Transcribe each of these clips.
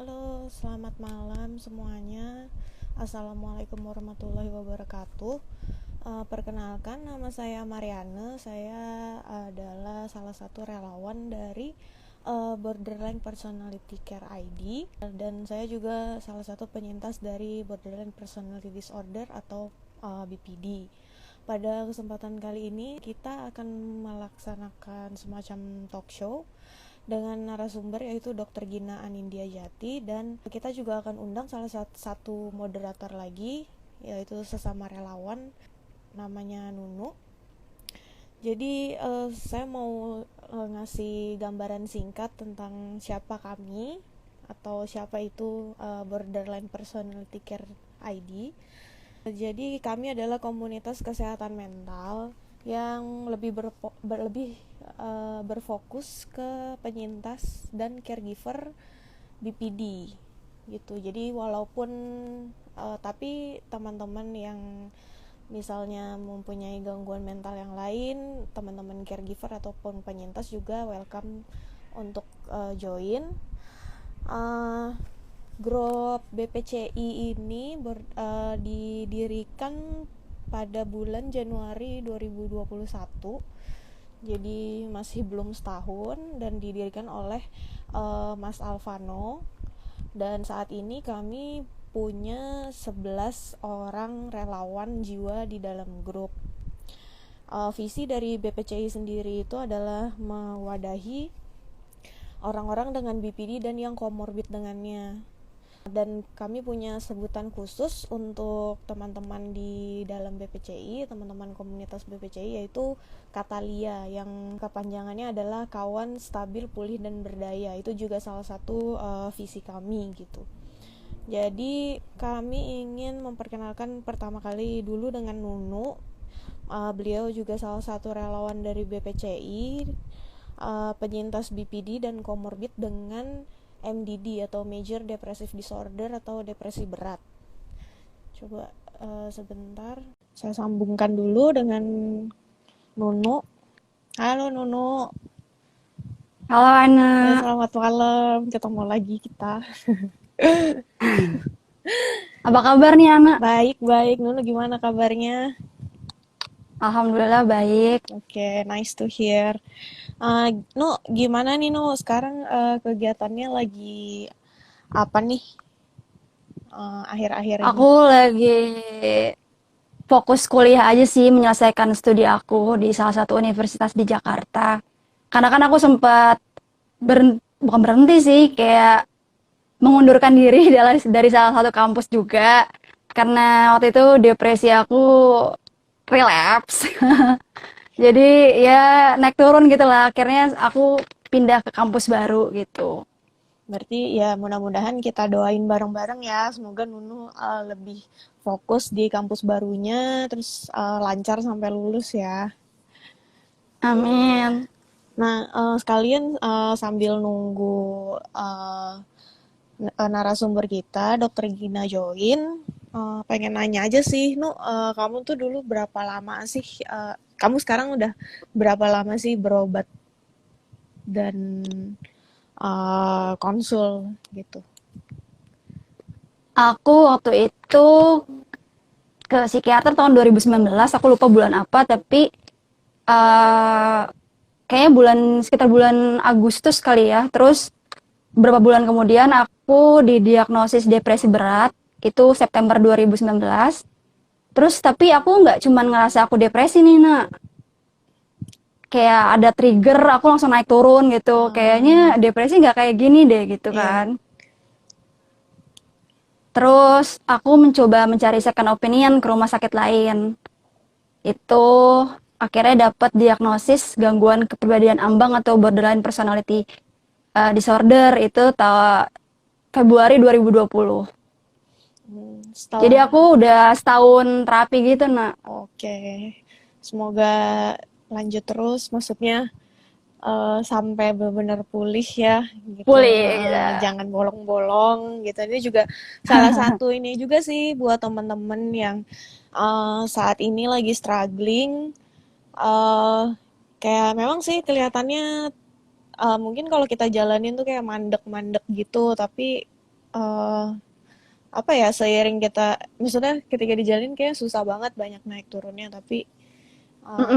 Halo, selamat malam semuanya. Assalamualaikum warahmatullahi wabarakatuh. Perkenalkan, nama saya Mariana. Saya adalah salah satu relawan dari Borderline Personality Care ID, dan saya juga salah satu penyintas dari Borderline Personality Disorder atau BPD. Pada kesempatan kali ini kita akan melaksanakan semacam talk show dengan narasumber yaitu Dr. Gina Anindya Jati, dan kita juga akan undang salah satu moderator lagi yaitu sesama relawan namanya Nunu. Jadi saya mau ngasih gambaran singkat tentang siapa kami atau siapa itu Borderline Personality Care ID. Jadi kami adalah komunitas kesehatan mental yang lebih berfokus ke penyintas dan caregiver BPD gitu. Jadi walaupun tapi teman-teman yang misalnya mempunyai gangguan mental yang lain, teman-teman caregiver ataupun penyintas juga welcome untuk join. Grup BPCI ini didirikan pada bulan Januari 2021. Jadi masih belum setahun dan didirikan oleh Mas Alvano, dan saat ini kami punya 11 orang relawan jiwa di dalam grup. Visi dari BPCI sendiri itu adalah mewadahi orang-orang dengan BPD dan yang komorbid dengannya. Dan kami punya sebutan khusus untuk teman-teman di dalam BPCI, teman-teman komunitas BPCI, yaitu Katalia, yang kepanjangannya adalah kawan stabil, pulih, dan berdaya. Itu juga salah satu visi kami gitu. Jadi kami ingin memperkenalkan pertama kali dulu dengan Nunu. Beliau juga salah satu relawan dari BPCI, penyintas BPD dan komorbid dengan MDD atau Major Depressive Disorder atau depresi berat. Coba sebentar, saya sambungkan dulu dengan Nunu. Halo Nunu. Halo Ya, Ana, selamat malam, ketemu lagi kita. apa kabar nih Ana? Baik, Nunu gimana kabarnya? Alhamdulillah baik. Oke, nice to hear. Nu, gimana nih Nu? Sekarang kegiatannya lagi apa nih akhir-akhir ini? Aku lagi fokus kuliah aja sih menyelesaikan studi aku di salah satu universitas di Jakarta. Karena kan aku sempat bukan berhenti sih, kayak mengundurkan diri dari salah satu kampus juga. Karena waktu itu depresi aku relapse. Jadi ya naik turun gitu lah. Akhirnya aku pindah ke kampus baru gitu. Berarti ya mudah-mudahan kita doain bareng-bareng ya. Semoga Nunu lebih fokus di kampus barunya, terus lancar sampai lulus ya. Amin. Nah, sekalian sambil nunggu uh, narasumber kita, Dokter Gina join, pengen nanya aja sih, Nu, kamu tuh dulu berapa lama sih? Kamu sekarang udah berapa lama sih berobat dan konsul gitu? Aku waktu itu ke psikiater tahun 2019, aku lupa bulan apa, tapi uh, kayaknya sekitar bulan Agustus kali ya. Terus beberapa bulan kemudian aku didiagnosis depresi berat, itu September 2019. Terus tapi aku nggak cuman ngerasa aku depresi nih, nak. Kayak ada trigger, aku langsung naik turun gitu. Um, Kayaknya depresi nggak kayak gini deh gitu ya, kan. Terus aku mencoba mencari second opinion ke rumah sakit lain. Itu akhirnya dapat diagnosis gangguan kepribadian ambang atau borderline personality disorder itu Februari 2020. Jadi setelah, aku udah setahun terapi gitu, nak. oke, semoga lanjut terus, maksudnya sampai benar-benar pulih ya gitu. Pulih gitu. Jangan bolong-bolong gitu. Ini juga salah satu ini juga sih buat temen-temen yang saat ini lagi struggling. eh Kayak memang sih kelihatannya mungkin kalau kita jalanin tuh kayak mandek-mandek gitu, tapi eh apa ya, seiring kita, maksudnya ketika di jalan kayak susah banget, banyak naik turunnya, tapi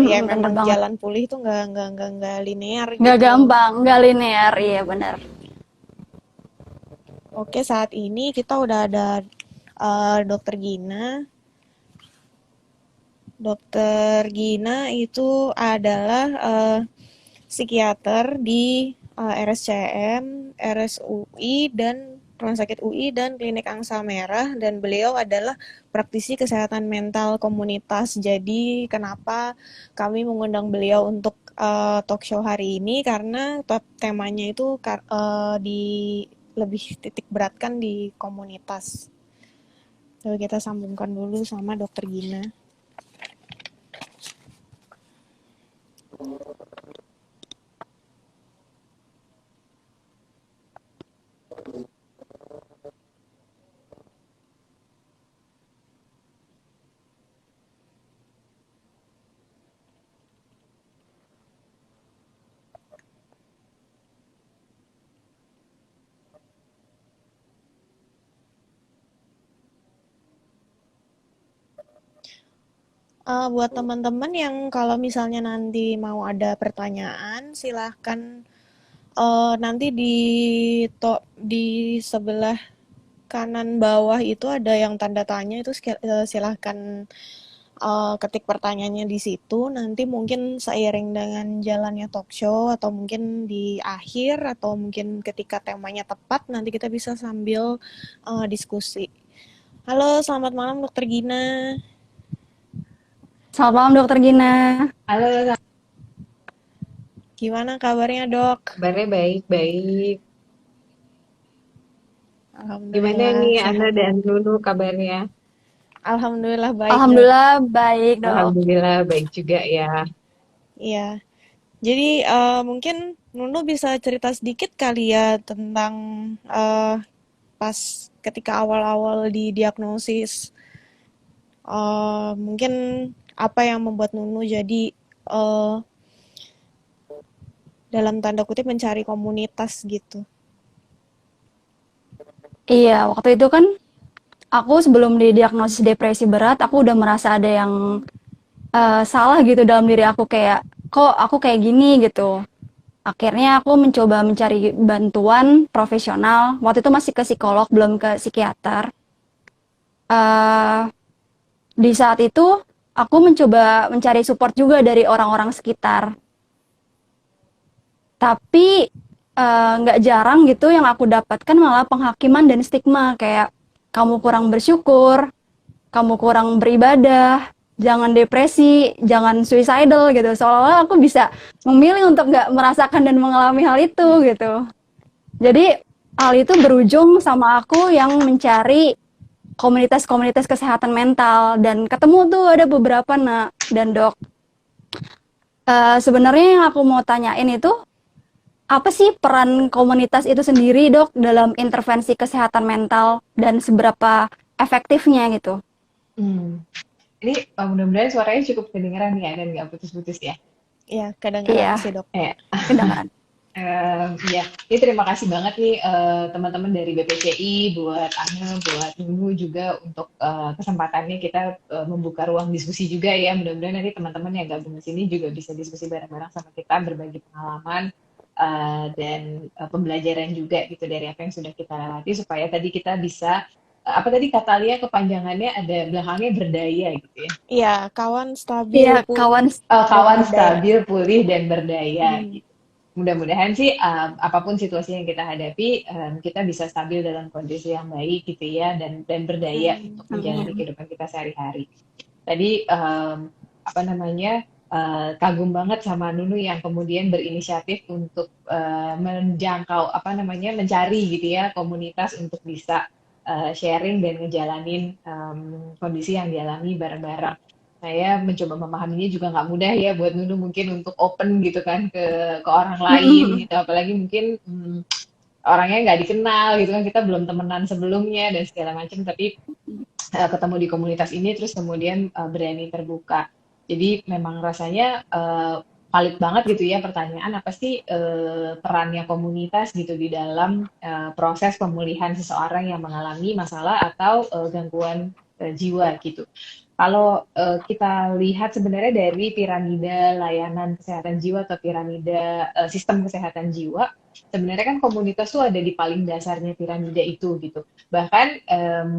ya Bener memang banget. jalan pulih itu nggak linear Nggak gitu. gampang, nggak linear, iya bener. Oke, saat ini kita udah ada Dokter Gina. Dokter Gina itu adalah psikiater di RSCM, RSUI, dan Rumah Sakit UI dan Klinik Angsa Merah, dan beliau adalah praktisi kesehatan mental komunitas. Jadi kenapa kami mengundang beliau untuk talk show hari ini, karena temanya itu di lebih titik beratkan di komunitas. Lalu kita sambungkan dulu sama Dokter Gina. Buat teman-teman yang kalau misalnya nanti mau ada pertanyaan, silahkan nanti di sebelah kanan bawah itu ada yang tanda tanya, itu silahkan ketik pertanyaannya di situ. Nanti mungkin seiring dengan jalannya talk show, atau mungkin di akhir, atau mungkin ketika temanya tepat, nanti kita bisa sambil diskusi. Halo, selamat malam Dokter Gina. Selamat malam Dokter Gina. Halo, Gimana kabarnya, Dok? kabarnya baik-baik. Gimana Alhamdulillah nih Ana sehat ya. dan Nunu kabarnya? Alhamdulillah baik, Dok. Alhamdulillah baik dok. Alhamdulillah baik juga ya. Iya. Jadi mungkin Nunu bisa cerita sedikit kali ya tentang eh, pas ketika awal-awal didiagnosis. Mungkin apa yang membuat Nunu jadi eh, dalam tanda kutip mencari komunitas gitu. Iya, waktu itu kan aku sebelum didiagnosis depresi berat, aku udah merasa ada yang salah gitu dalam diri aku, kayak kok aku kayak gini gitu. Akhirnya aku mencoba mencari bantuan profesional. Waktu itu masih ke psikolog, belum ke psikiater. Eh, di saat itu aku mencoba mencari support juga dari orang-orang sekitar. Tapi nggak jarang gitu yang aku dapatkan malah penghakiman dan stigma, kayak kamu kurang bersyukur, kamu kurang beribadah, jangan depresi, jangan suicidal gitu. Seolah-olah aku bisa memilih untuk nggak merasakan dan mengalami hal itu gitu. Jadi hal itu berujung sama aku yang mencari komunitas-komunitas kesehatan mental, dan ketemu tuh ada beberapa nak dan dok. Sebenarnya yang aku mau tanyain itu, apa sih peran komunitas itu sendiri dok dalam intervensi kesehatan mental dan seberapa efektifnya gitu? Hmm. Ini mudah-mudahan suaranya cukup kedengeran ya dan nggak putus-putus ya. Iya, kedengaran Iya, sih, Dok. Eh, kedengaran. ya, ini terima kasih banget nih teman-teman dari BPCI, buat Ana, buat Nunu juga untuk kesempatannya kita membuka ruang diskusi juga ya. Mudah-mudahan nanti teman-teman yang gabung di sini juga bisa diskusi bareng-bareng sama kita, berbagi pengalaman dan pembelajaran juga gitu dari apa yang sudah kita latih, supaya tadi kita bisa apa tadi kata Lia kepanjangannya ada belakangnya berdaya gitu ya. Iya, kawan stabil, Iya, pulih, kawan. dan Kawan berdaya. stabil, pulih dan berdaya Hmm. gitu. Mudah-mudahan sih apapun situasi yang kita hadapi kita bisa stabil dalam kondisi yang baik gitu ya, dan berdaya Amin. untuk menjalani Amin. kehidupan kita sehari-hari. Tadi apa namanya kagum banget sama Nunu yang kemudian berinisiatif untuk menjangkau apa namanya mencari gitu ya komunitas untuk bisa sharing dan ngejalanin kondisi yang dialami bareng-bareng. Saya mencoba memahaminya juga nggak mudah ya buat Nunu mungkin untuk open gitu kan ke orang lain gitu, apalagi mungkin orangnya nggak dikenal gitu kan, kita belum temenan sebelumnya dan segala macam, tapi ketemu di komunitas ini terus kemudian berani terbuka. Jadi memang rasanya valid banget gitu ya pertanyaan apa sih perannya komunitas gitu di dalam proses pemulihan seseorang yang mengalami masalah atau gangguan jiwa gitu. Kalau kita lihat sebenarnya dari piramida layanan kesehatan jiwa atau piramida sistem kesehatan jiwa, sebenarnya kan komunitas tuh ada di paling dasarnya piramida itu gitu. Bahkan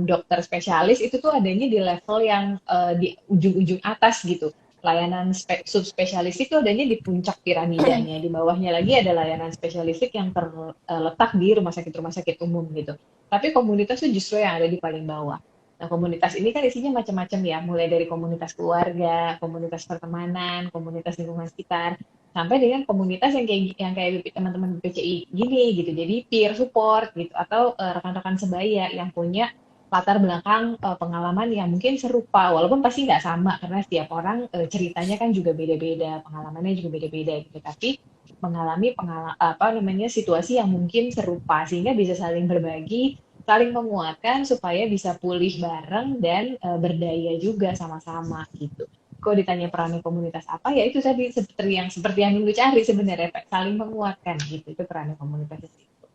dokter spesialis itu tuh adanya di level yang di ujung-ujung atas gitu. Layanan subspesialis itu adanya di puncak piramidanya. Di bawahnya lagi ada layanan spesialistik yang terletak di rumah sakit umum gitu. Tapi komunitas tuh justru yang ada di paling bawah. Nah, komunitas ini kan isinya macam-macam ya, mulai dari komunitas keluarga, komunitas pertemanan, komunitas lingkungan sekitar, sampai dengan komunitas yang kayak teman-teman BPCI gini gitu. Jadi peer support gitu atau rekan-rekan sebaya yang punya latar belakang pengalaman yang mungkin serupa, walaupun pasti nggak sama karena setiap orang ceritanya kan juga beda-beda, pengalamannya juga beda-beda gitu. Tapi mengalami apa namanya situasi yang mungkin serupa sehingga bisa saling berbagi, saling menguatkan supaya bisa pulih bareng dan berdaya juga sama-sama gitu. Kok ditanya peran komunitas apa ya itu tadi seperti yang dulu cari sebenarnya saling menguatkan gitu itu peran komunitas itu.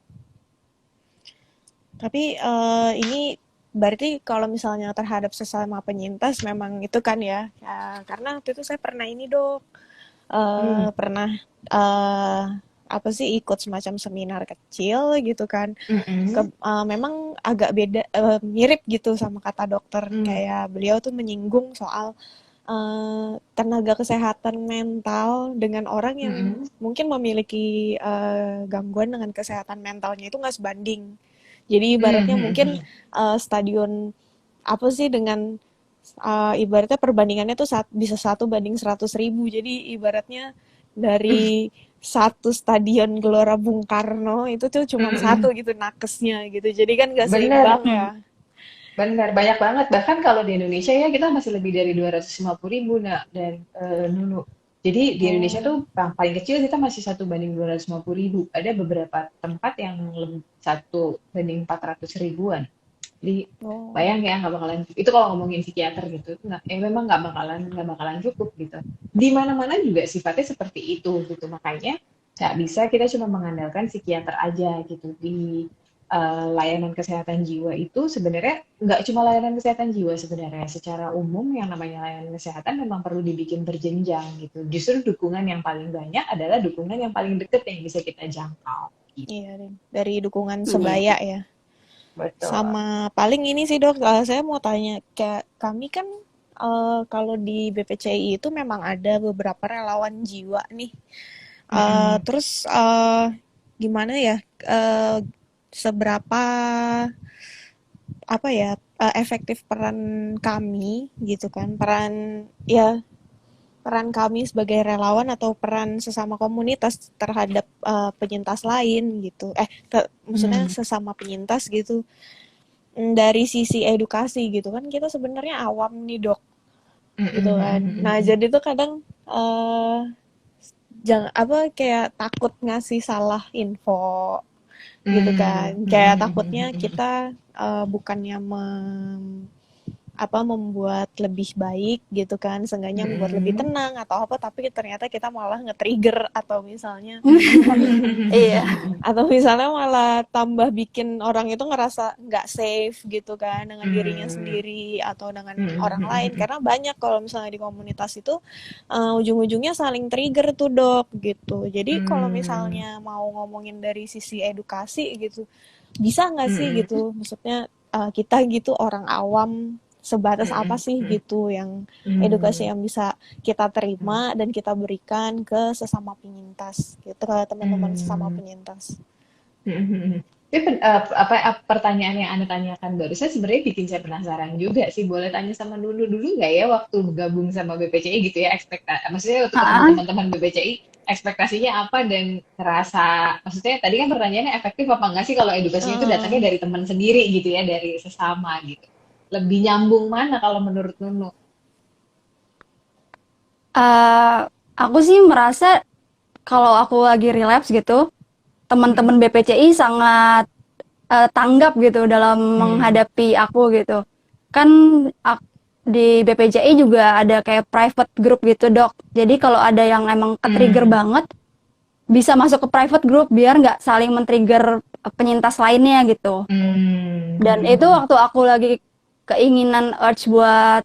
Tapi ini berarti kalau misalnya terhadap sesama penyintas memang itu kan ya, karena waktu itu saya pernah ini dok, pernah apa sih ikut semacam seminar kecil gitu kan. Memang agak beda, mirip gitu sama kata dokter, kayak beliau tuh menyinggung soal tenaga kesehatan mental dengan orang yang mungkin memiliki gangguan dengan kesehatan mentalnya itu nggak sebanding. Jadi ibaratnya mungkin stadion apa sih dengan ibaratnya perbandingannya tuh bisa 1:100.000. Jadi ibaratnya dari satu stadion Gelora Bung Karno itu tuh cuma satu gitu nakesnya gitu. Jadi kan nggak Bener, seimbang ya. bener banyak banget. Bahkan kalau di Indonesia ya kita masih lebih dari 250.000 nak dan Nunu. Jadi di Indonesia Oh, tuh yang paling kecil kita masih 1:250.000. Ada beberapa tempat yang 1:400.000-an. Jadi oh. bayang ya nggak bakalan itu kalau ngomongin psikiater gitu nggak memang nggak bakalan cukup gitu di mana-mana juga sifatnya seperti itu gitu makanya nggak bisa kita cuma mengandalkan psikiater aja gitu di layanan kesehatan jiwa itu sebenarnya nggak cuma layanan kesehatan jiwa sebenarnya secara umum yang namanya layanan kesehatan memang perlu dibikin berjenjang gitu justru dukungan yang paling banyak adalah dukungan yang paling deket yang bisa kita jangkau gitu. Iya, dari dukungan sebaya ya. Betul. Sama paling ini sih dok, saya mau tanya, kayak kami kan kalau di BPCI itu memang ada beberapa relawan jiwa nih. Mm-mm. Terus gimana ya, seberapa apa ya efektif peran kami gitu kan, peran kami sebagai relawan atau peran sesama komunitas terhadap penyintas lain gitu. Maksudnya Mm. sesama penyintas gitu. Dari sisi edukasi gitu kan kita sebenarnya awam nih dok gitu kan. Nah Mm-mm. jadi tuh kadang jangan apa kayak takut ngasih salah info gitu kan. Hmm, Kayak hmm, hmm, takutnya hmm, hmm. kita bukannya membuat lebih baik gitu kan, seenggaknya membuat lebih Hmm. tenang atau apa, tapi ternyata kita malah nge-trigger Iya. atau misalnya malah tambah bikin orang itu ngerasa nggak safe gitu kan dengan dirinya Hmm, sendiri atau dengan hmm, orang hmm, lain, hmm, karena banyak kalau misalnya di komunitas itu ujung-ujungnya saling trigger tuh dok gitu. Jadi kalau hmm, misalnya mau ngomongin dari sisi edukasi gitu, bisa nggak sih hmm, gitu, maksudnya kita gitu orang awam sebatas apa sih hmm, gitu yang edukasi hmm, yang bisa kita hmm, terima dan kita berikan ke sesama penyintas gitu, ke teman-teman sesama hmm. penyintas. Hmm. Tapi pertanyaan yang Anda tanyakan barusan sebenarnya bikin saya penasaran juga sih. Boleh tanya sama dulu dulu nggak ya waktu gabung sama BPCI gitu ya maksudnya waktu ketemu Ah, teman-teman BPCI ekspektasinya apa dan ngerasa maksudnya tadi kan pertanyaannya efektif apa nggak sih kalau edukasinya itu datangnya uh, dari teman sendiri gitu ya dari sesama gitu. Lebih nyambung mana kalau menurut Nunu? eh, aku sih merasa kalau aku lagi relapse gitu, Mm-mm. teman-teman BPCI sangat tanggap gitu dalam Hmm. menghadapi aku gitu. Kan di BPJI juga ada kayak private group gitu, Dok. Jadi kalau ada yang emang ke-trigger Hmm. banget, bisa masuk ke private group biar nggak saling men-trigger penyintas lainnya gitu. Hmm. Dan itu waktu aku lagi keinginan urge buat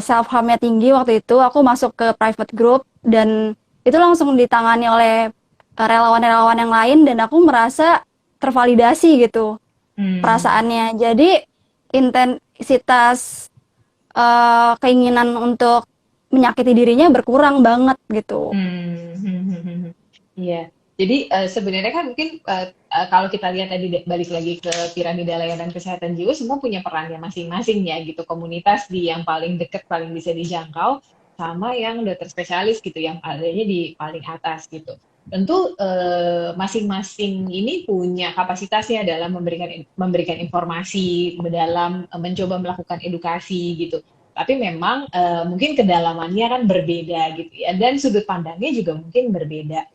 self harmnya tinggi, waktu itu aku masuk ke private group dan itu langsung ditangani oleh relawan-relawan yang lain dan aku merasa tervalidasi gitu Hmm. perasaannya. Jadi intensitas keinginan untuk menyakiti dirinya berkurang banget gitu. Hmm. Iya. Jadi sebenarnya kan mungkin kalau kita lihat tadi balik lagi ke piramida layanan kesehatan jiwa, semua punya perannya masing-masing ya gitu. Komunitas di yang paling dekat, paling bisa dijangkau, sama yang dokter spesialis gitu, yang adanya di paling atas gitu. Tentu masing-masing ini punya kapasitasnya dalam memberikan informasi, dalam mencoba melakukan edukasi gitu. Tapi memang mungkin kedalamannya kan berbeda gitu ya, dan sudut pandangnya juga mungkin berbeda.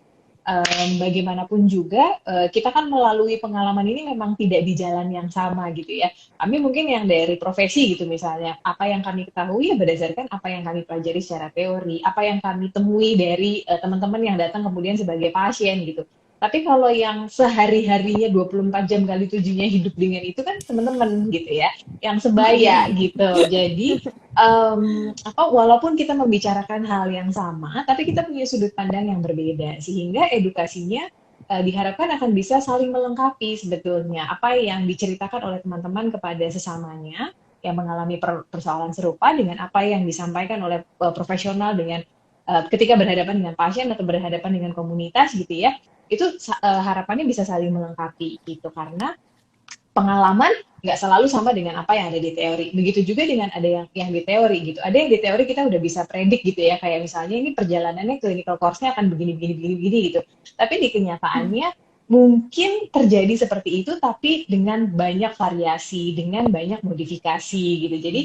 Bagaimanapun juga kita kan melalui pengalaman ini memang tidak di jalan yang sama gitu ya. Kami mungkin yang dari profesi gitu misalnya, apa yang kami ketahui ya berdasarkan apa yang kami pelajari secara teori, apa yang kami temui dari teman-teman yang datang kemudian sebagai pasien gitu. Tapi kalau yang sehari-harinya 24 jam kali tujuhnya hidup dengan itu kan teman-teman gitu ya, yang sebaya gitu. Jadi walaupun kita membicarakan hal yang sama, tapi kita punya sudut pandang yang berbeda, sehingga edukasinya diharapkan akan bisa saling melengkapi sebetulnya apa yang diceritakan oleh teman-teman kepada sesamanya yang mengalami persoalan serupa dengan apa yang disampaikan oleh profesional dengan ketika berhadapan dengan pasien atau berhadapan dengan komunitas gitu ya, itu harapannya bisa saling melengkapi gitu karena pengalaman nggak selalu sama dengan apa yang ada di teori. Begitu juga dengan ada yang di teori gitu. Ada yang di teori kita udah bisa predik gitu ya, kayak misalnya ini perjalanannya clinical course-nya akan begini, begini, begini, begini gitu. Tapi di kenyataannya mungkin terjadi seperti itu, tapi dengan banyak variasi, dengan banyak modifikasi gitu. Jadi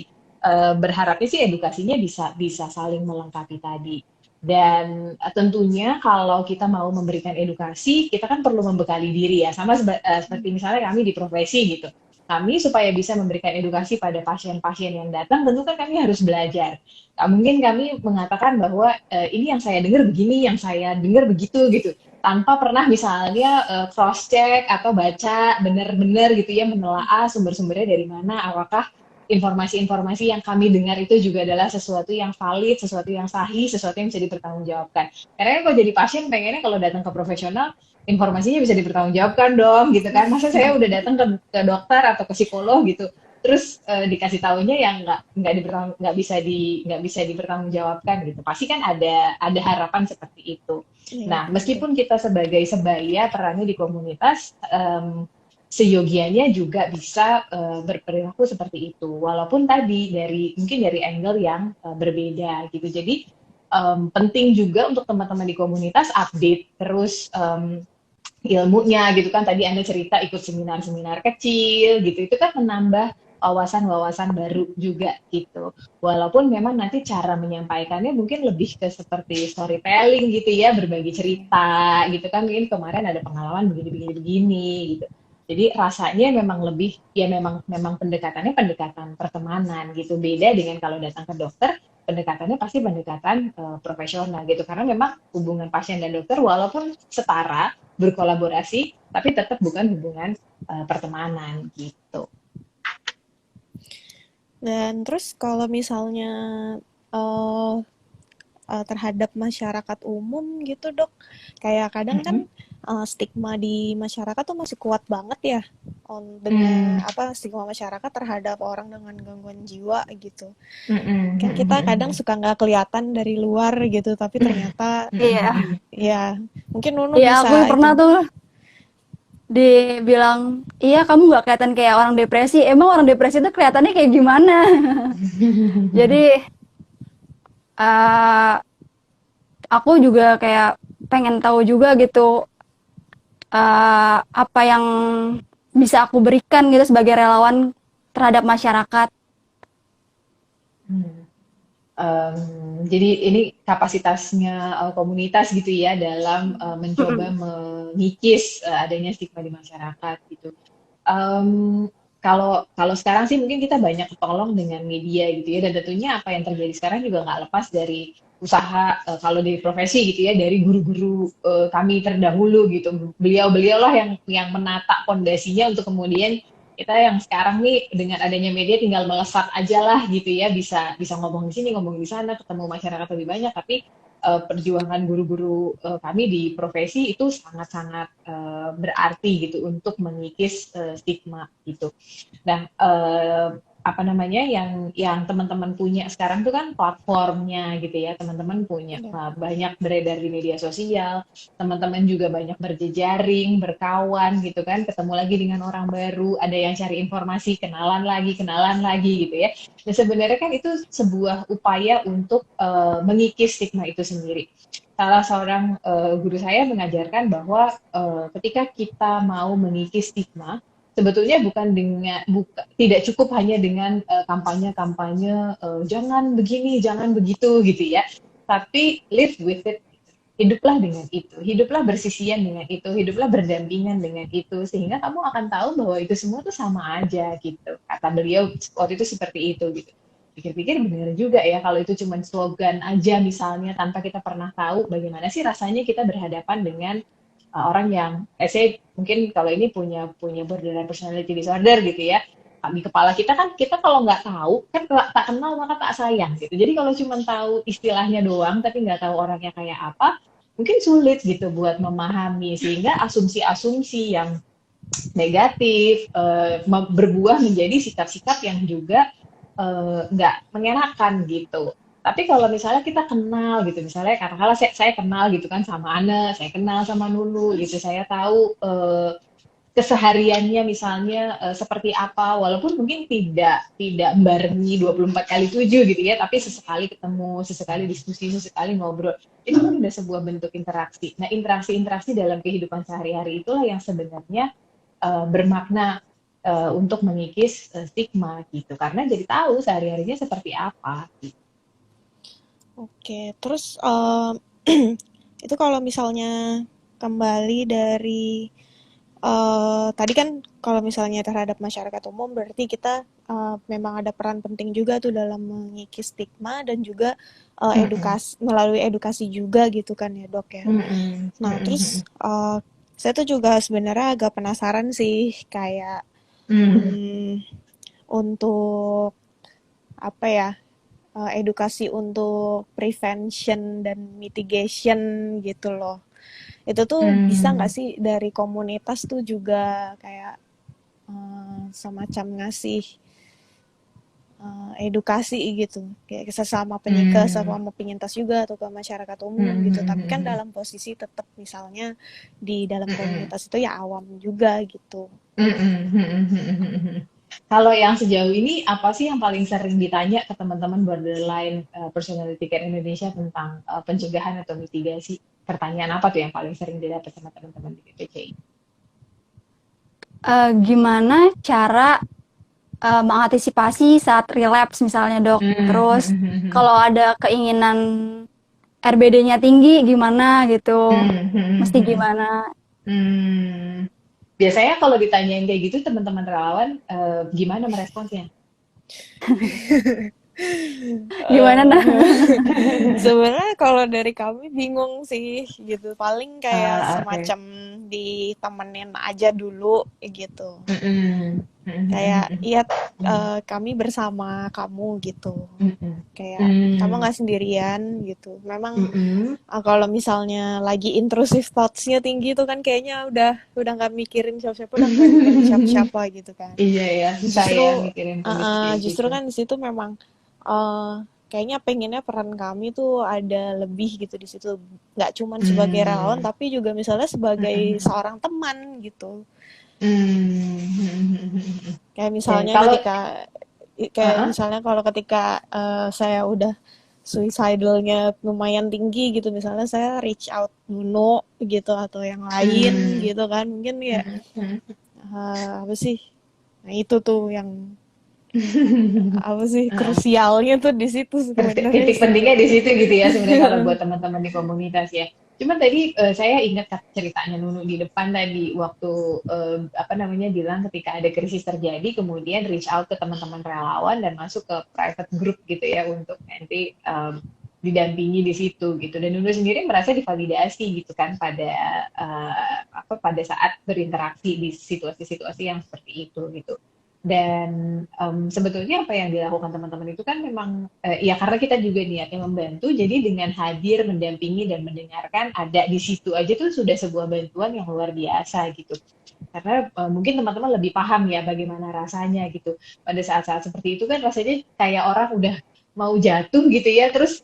berharapnya sih edukasinya bisa bisa saling melengkapi tadi. Dan tentunya kalau kita mau memberikan edukasi, kita kan perlu membekali diri ya. Sama seperti misalnya kami di profesi gitu. Kami supaya bisa memberikan edukasi pada pasien-pasien yang datang, tentu kan kami harus belajar. Nggak mungkin kami mengatakan bahwa ini yang saya dengar begini, yang saya dengar begitu gitu. Tanpa pernah misalnya cross check atau baca benar-benar gitu ya, menelaah sumber-sumbernya dari mana, apakah informasi-informasi yang kami dengar itu juga adalah sesuatu yang valid, sesuatu yang sahih, sesuatu yang bisa dipertanggungjawabkan. Karena kan kalau jadi pasien pengennya kalau datang ke profesional informasinya bisa dipertanggungjawabkan dong gitu kan. Masa saya udah datang ke dokter atau ke psikolog gitu terus dikasih tahunya yang nggak bisa dipertanggungjawabkan gitu. Pasti kan ada harapan seperti itu. Iya, Nah, betul. meskipun kita sebagai sebaya perannya di komunitas, seyogianya juga bisa berperilaku seperti itu. Walaupun tadi mungkin dari angle yang berbeda gitu. Jadi penting juga untuk teman-teman di komunitas update terus ilmunya gitu kan. Tadi Anda cerita ikut seminar-seminar kecil gitu. Itu kan menambah wawasan-wawasan baru juga gitu. Walaupun memang nanti cara menyampaikannya mungkin lebih ke seperti storytelling gitu ya, berbagi cerita gitu kan. Mungkin kemarin ada pengalaman begini-begini begini gitu. Jadi rasanya memang lebih ya memang memang pendekatannya pendekatan pertemanan gitu. Beda dengan kalau datang ke dokter, pendekatannya pasti pendekatan profesional gitu. Karena memang hubungan pasien dan dokter walaupun setara berkolaborasi, tapi tetap bukan hubungan pertemanan gitu. Dan terus kalau misalnya uh, terhadap masyarakat umum gitu dok, kayak kadang kan Mm-mm. stigma di masyarakat tuh masih kuat banget ya dengan Mm. apa stigma masyarakat terhadap orang dengan gangguan jiwa gitu. Mm-mm. Kan kita kadang Mm-mm. suka nggak kelihatan dari luar gitu, tapi ternyata Iya, Mm-mm. ya mungkin Nunu iya aku bisa pernah itu. tuh dibilang, iya kamu nggak kelihatan kayak orang depresi. Emang orang depresi itu kelihatannya kayak gimana? Jadi eh, aku juga kayak pengen tahu juga gitu apa yang bisa aku berikan gitu sebagai relawan terhadap masyarakat. Hmm. Jadi ini kapasitasnya komunitas gitu ya dalam mencoba Mm-mm. mengikis adanya stigma di masyarakat gitu. Em, kalau kalau sekarang sih mungkin kita banyak ketolong dengan media gitu ya, dan tentunya apa yang terjadi sekarang juga nggak lepas dari usaha, kalau di profesi gitu ya, dari guru-guru kami terdahulu gitu. Beliau-beliau lah yang menata pondasinya untuk kemudian kita yang sekarang nih dengan adanya media tinggal melesat aja lah gitu ya, bisa bisa ngomong di sini, ngomong di sana, ketemu masyarakat lebih banyak, tapi perjuangan guru-guru kami di profesi itu sangat-sangat berarti gitu untuk mengikis stigma gitu. Nah, apa namanya, yang teman-teman punya sekarang tuh kan platformnya gitu ya, teman-teman punya Ya. banyak beredar di media sosial, teman-teman juga banyak berjejaring, berkawan gitu kan, ketemu lagi dengan orang baru, ada yang cari informasi, kenalan lagi gitu ya. Dan sebenarnya kan itu sebuah upaya untuk mengikis stigma itu sendiri. Salah seorang guru saya mengajarkan bahwa ketika kita mau mengikis stigma, sebetulnya bukan dengan tidak cukup hanya dengan kampanye-kampanye jangan begini, jangan begitu gitu ya. Tapi live with it. Hiduplah dengan itu, hiduplah bersisian dengan itu, hiduplah berdampingan dengan itu, sehingga kamu akan tahu bahwa itu semua tuh sama aja gitu. Kata beliau waktu itu seperti itu gitu. Pikir-pikir benar juga ya, kalau itu cuma slogan aja misalnya, tanpa kita pernah tahu bagaimana sih rasanya kita berhadapan dengan orang yang, saya mungkin kalau ini punya punya borderline personality disorder gitu ya, di kepala kita kan, kita kalau nggak tahu kan, tak kenal maka tak sayang gitu. Jadi kalau cuma tahu istilahnya doang tapi nggak tahu orangnya kayak apa, mungkin sulit gitu buat memahami, sehingga asumsi-asumsi yang negatif berbuah menjadi sikap-sikap yang juga nggak mengenakan gitu. Tapi kalau misalnya kita kenal gitu, misalnya katakanlah saya kenal gitu kan sama Ana, saya kenal sama Nunu gitu, saya tahu kesehariannya misalnya seperti apa, walaupun mungkin tidak barengi 24/7 gitu ya, tapi sesekali ketemu, sesekali diskusi, sesekali ngobrol, itu kan udah sebuah bentuk interaksi. Nah, interaksi-interaksi dalam kehidupan sehari-hari itulah yang sebenarnya bermakna untuk mengikis stigma gitu, karena jadi tahu sehari-harinya seperti apa gitu. Oke, terus itu kalau misalnya kembali dari tadi kan kalau misalnya terhadap masyarakat umum berarti kita memang ada peran penting juga tuh dalam mengikis stigma dan juga Mm-mm. melalui edukasi juga gitu kan ya, Dok ya. Mm-mm. Nah, terus Mm-mm. saya tuh juga sebenarnya agak penasaran sih kayak Mm. hmm, untuk apa ya, edukasi untuk prevention dan mitigation gitu loh. Itu tuh bisa nggak Mm. sih dari komunitas tuh juga kayak semacam ngasih edukasi gitu, kayak Mm. sesama penyintas juga atau ke masyarakat umum gitu. Tapi kan Mm. dalam posisi tetap misalnya di dalam Mm. komunitas itu ya awam juga gitu. Mm. Kalau yang sejauh ini apa sih yang paling sering ditanya ke teman-teman borderline personality care Indonesia tentang pencegahan atau mitigasi? Pertanyaan apa tuh yang paling sering didapat sama teman-teman di BPCI? Gimana cara mengantisipasi saat relapse misalnya, Dok? Terus kalau ada keinginan RBD-nya tinggi gimana gitu? Mesti gimana? Hmm. Biasanya kalau ditanyain kayak gitu teman-teman relawan gimana meresponsnya? Gimana Eh, nah? Sebenarnya kalau dari kami bingung sih gitu. Paling kayak Oke. semacam ditemenin aja dulu gitu. Mm-mm. Kayak Mm-mm. iya, Mm-mm. kami bersama kamu gitu. Mm-mm. Kayak kamu Mm. nggak sendirian gitu. Memang Mm-mm. kalau misalnya lagi intrusive thoughts-nya tinggi tuh kan kayaknya udah nggak mikirin siapa-siapa, udah nggak mikirin siapa-siapa gitu kan. Iya ya, susah ya Justru mikirin kondisi kayak justru gitu. kan di situ memang kayaknya pengennya peran kami tuh ada lebih gitu di situ, nggak cuman sebagai relawan Hmm. tapi juga misalnya sebagai Mm-mm. seorang teman gitu. Hmm. Kayak Oke, misalnya kalau uh-uh. kalau ketika saya udah suicidalnya lumayan tinggi gitu, misalnya saya reach out Nuno gitu atau yang lain Hmm. gitu kan, mungkin ya Hmm. apa sih, nah itu tuh yang apa sih Uh-uh. krusialnya tuh di situ sebenarnya Titik sih. pentingnya di situ gitu ya sebenarnya kalau buat teman-teman di komunitas ya. Cuman tadi saya ingat ceritanya Nunu di depan tadi waktu apa namanya bilang ketika ada krisis terjadi kemudian reach out ke teman-teman relawan dan masuk ke private group gitu ya untuk nanti didampingi di situ gitu. Dan Nunu sendiri merasa divalidasi gitu kan pada apa pada saat berinteraksi di situasi-situasi yang seperti itu gitu. Dan sebetulnya apa yang dilakukan teman-teman itu kan memang ya karena kita juga niatnya membantu, jadi dengan hadir, mendampingi dan mendengarkan ada di situ aja tuh sudah sebuah bantuan yang luar biasa gitu. Karena mungkin teman-teman lebih paham ya bagaimana rasanya gitu. Pada saat-saat seperti itu kan rasanya kayak orang udah mau jatuh gitu ya, terus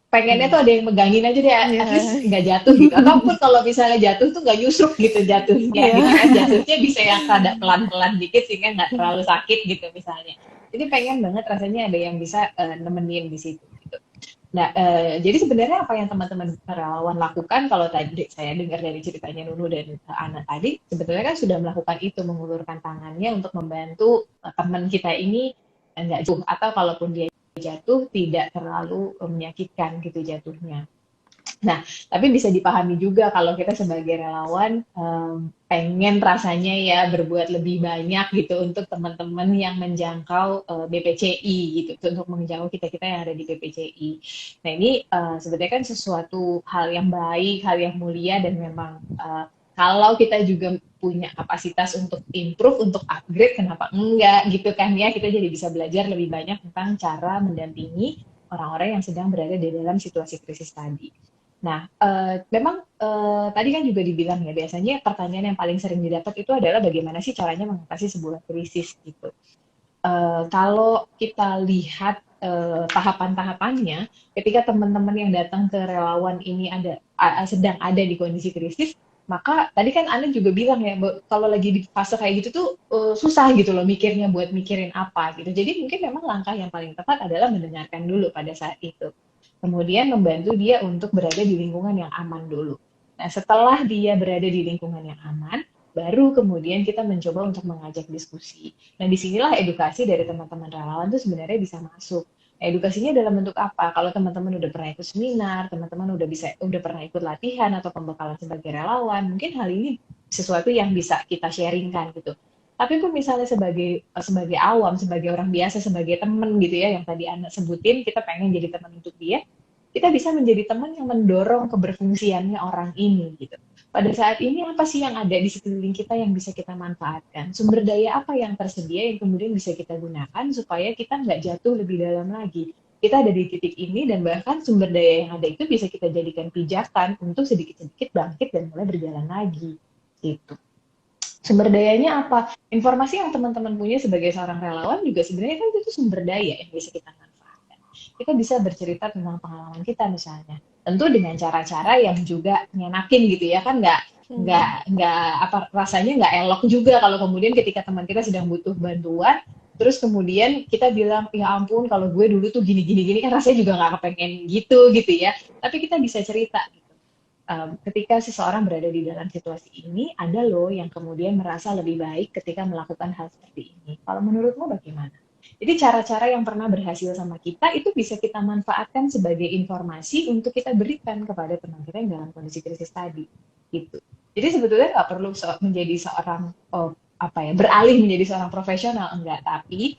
pengennya tuh ada yang megangin aja deh, Iya. at least nggak jatuh gitu. Ataupun kalau misalnya jatuh tuh nggak nyusruk gitu jatuhnya Iya. gitu kan. Jatuhnya bisa yang rada pelan-pelan dikit sehingga nggak terlalu sakit gitu misalnya. Jadi pengen banget rasanya ada yang bisa nemenin di situ gitu. Nah, jadi sebenarnya apa yang teman-teman relawan lakukan kalau tadi saya dengar dari ceritanya Nunu dan Ana tadi, sebetulnya kan sudah melakukan itu, mengulurkan tangannya untuk membantu teman kita ini nggak jatuh, atau kalaupun dia jatuh tidak terlalu menyakitkan gitu jatuhnya. Nah, tapi bisa dipahami juga kalau kita sebagai relawan pengen rasanya ya berbuat lebih banyak gitu untuk teman-teman yang menjangkau BPCI gitu, untuk menjangkau kita-kita yang ada di BPCI. Nah, ini sebenarnya kan sesuatu hal yang baik, hal yang mulia dan memang kalau kita juga punya kapasitas untuk improve, untuk upgrade, kenapa enggak gitu kan ya, kita jadi bisa belajar lebih banyak tentang cara mendampingi orang-orang yang sedang berada di dalam situasi krisis tadi. Nah, memang tadi kan juga dibilang ya, biasanya pertanyaan yang paling sering didapat itu adalah bagaimana sih caranya mengatasi sebuah krisis gitu. Kalau kita lihat tahapan-tahapannya, ketika teman-teman yang datang ke relawan ini sedang ada di kondisi krisis, maka tadi kan Anda juga bilang ya, kalau lagi di fase kayak gitu tuh susah gitu loh mikirnya buat mikirin apa gitu. Jadi mungkin memang langkah yang paling tepat adalah mendengarkan dulu pada saat itu. Kemudian membantu dia untuk berada di lingkungan yang aman dulu. Nah, setelah dia berada di lingkungan yang aman, baru kemudian kita mencoba untuk mengajak diskusi. Nah, disinilah edukasi dari teman-teman relawan itu sebenarnya bisa masuk. Edukasinya dalam bentuk apa? Kalau teman-teman udah pernah ikut seminar, teman-teman udah pernah ikut latihan atau pembekalan sebagai relawan, mungkin hal ini sesuatu yang bisa kita sharingkan gitu. Tapi pun misalnya sebagai awam, sebagai orang biasa, sebagai teman gitu ya, yang tadi Anda sebutin, kita pengen jadi teman untuk dia, kita bisa menjadi teman yang mendorong keberfungsiannya orang ini gitu. Pada saat ini apa sih yang ada di sekeliling kita yang bisa kita manfaatkan? Sumber daya apa yang tersedia yang kemudian bisa kita gunakan supaya kita nggak jatuh lebih dalam lagi. Kita ada di titik ini dan bahkan sumber daya yang ada itu bisa kita jadikan pijakan untuk sedikit-sedikit bangkit dan mulai berjalan lagi. Gitu. Sumber dayanya apa? Informasi yang teman-teman punya sebagai seorang relawan juga sebenarnya kan itu sumber daya yang bisa kita manfaatkan. Kita bisa bercerita tentang pengalaman kita misalnya. Tentu dengan cara-cara yang juga nyenakin gitu ya, kan nggak apa rasanya nggak elok juga kalau kemudian ketika teman kita sedang butuh bantuan terus kemudian kita bilang ya ampun kalau gue dulu tuh gini kan rasanya juga nggak kepengen gitu ya, tapi kita bisa cerita gitu. Ketika seseorang berada di dalam situasi ini ada loh yang kemudian merasa lebih baik ketika melakukan hal seperti ini. Kalau menurutmu bagaimana? Jadi cara-cara yang pernah berhasil sama kita itu bisa kita manfaatkan sebagai informasi untuk kita berikan kepada teman kita yang dalam kondisi krisis tadi, gitu. Jadi sebetulnya nggak perlu menjadi seorang beralih menjadi seorang profesional, enggak. Tapi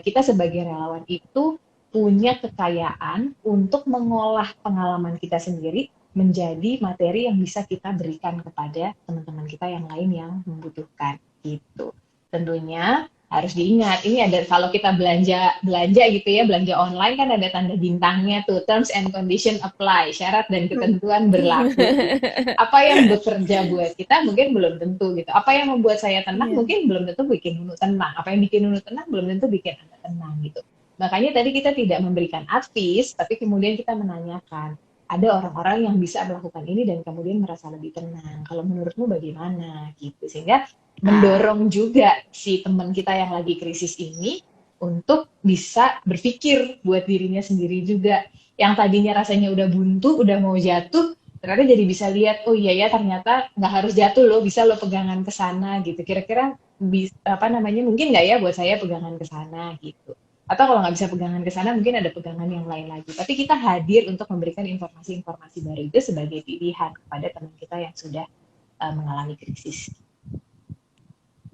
kita sebagai relawan itu punya kekayaan untuk mengolah pengalaman kita sendiri menjadi materi yang bisa kita berikan kepada teman-teman kita yang lain yang membutuhkan, gitu. Tentunya harus diingat, ini ada kalau kita belanja gitu ya, belanja online kan ada tanda bintangnya tuh, terms and condition apply, syarat dan ketentuan berlaku. Apa yang bekerja buat kita mungkin belum tentu gitu. Apa yang membuat saya tenang mungkin belum tentu bikin Nunu tenang. Apa yang bikin Nunu tenang belum tentu bikin Anda tenang gitu. Makanya tadi kita tidak memberikan advice, tapi kemudian kita menanyakan, ada orang-orang yang bisa melakukan ini dan kemudian merasa lebih tenang. Kalau menurutmu bagaimana gitu, sehingga mendorong juga si teman kita yang lagi krisis ini untuk bisa berpikir buat dirinya sendiri juga. Yang tadinya rasanya udah buntu, udah mau jatuh, ternyata jadi bisa lihat, oh iya ya ternyata nggak harus jatuh loh, bisa lo pegangan ke sana gitu. Kira-kira mungkin nggak ya buat saya pegangan ke sana gitu. Atau kalau nggak bisa pegangan ke sana, mungkin ada pegangan yang lain lagi. Tapi kita hadir untuk memberikan informasi-informasi baru itu sebagai pilihan kepada teman kita yang sudah mengalami krisis.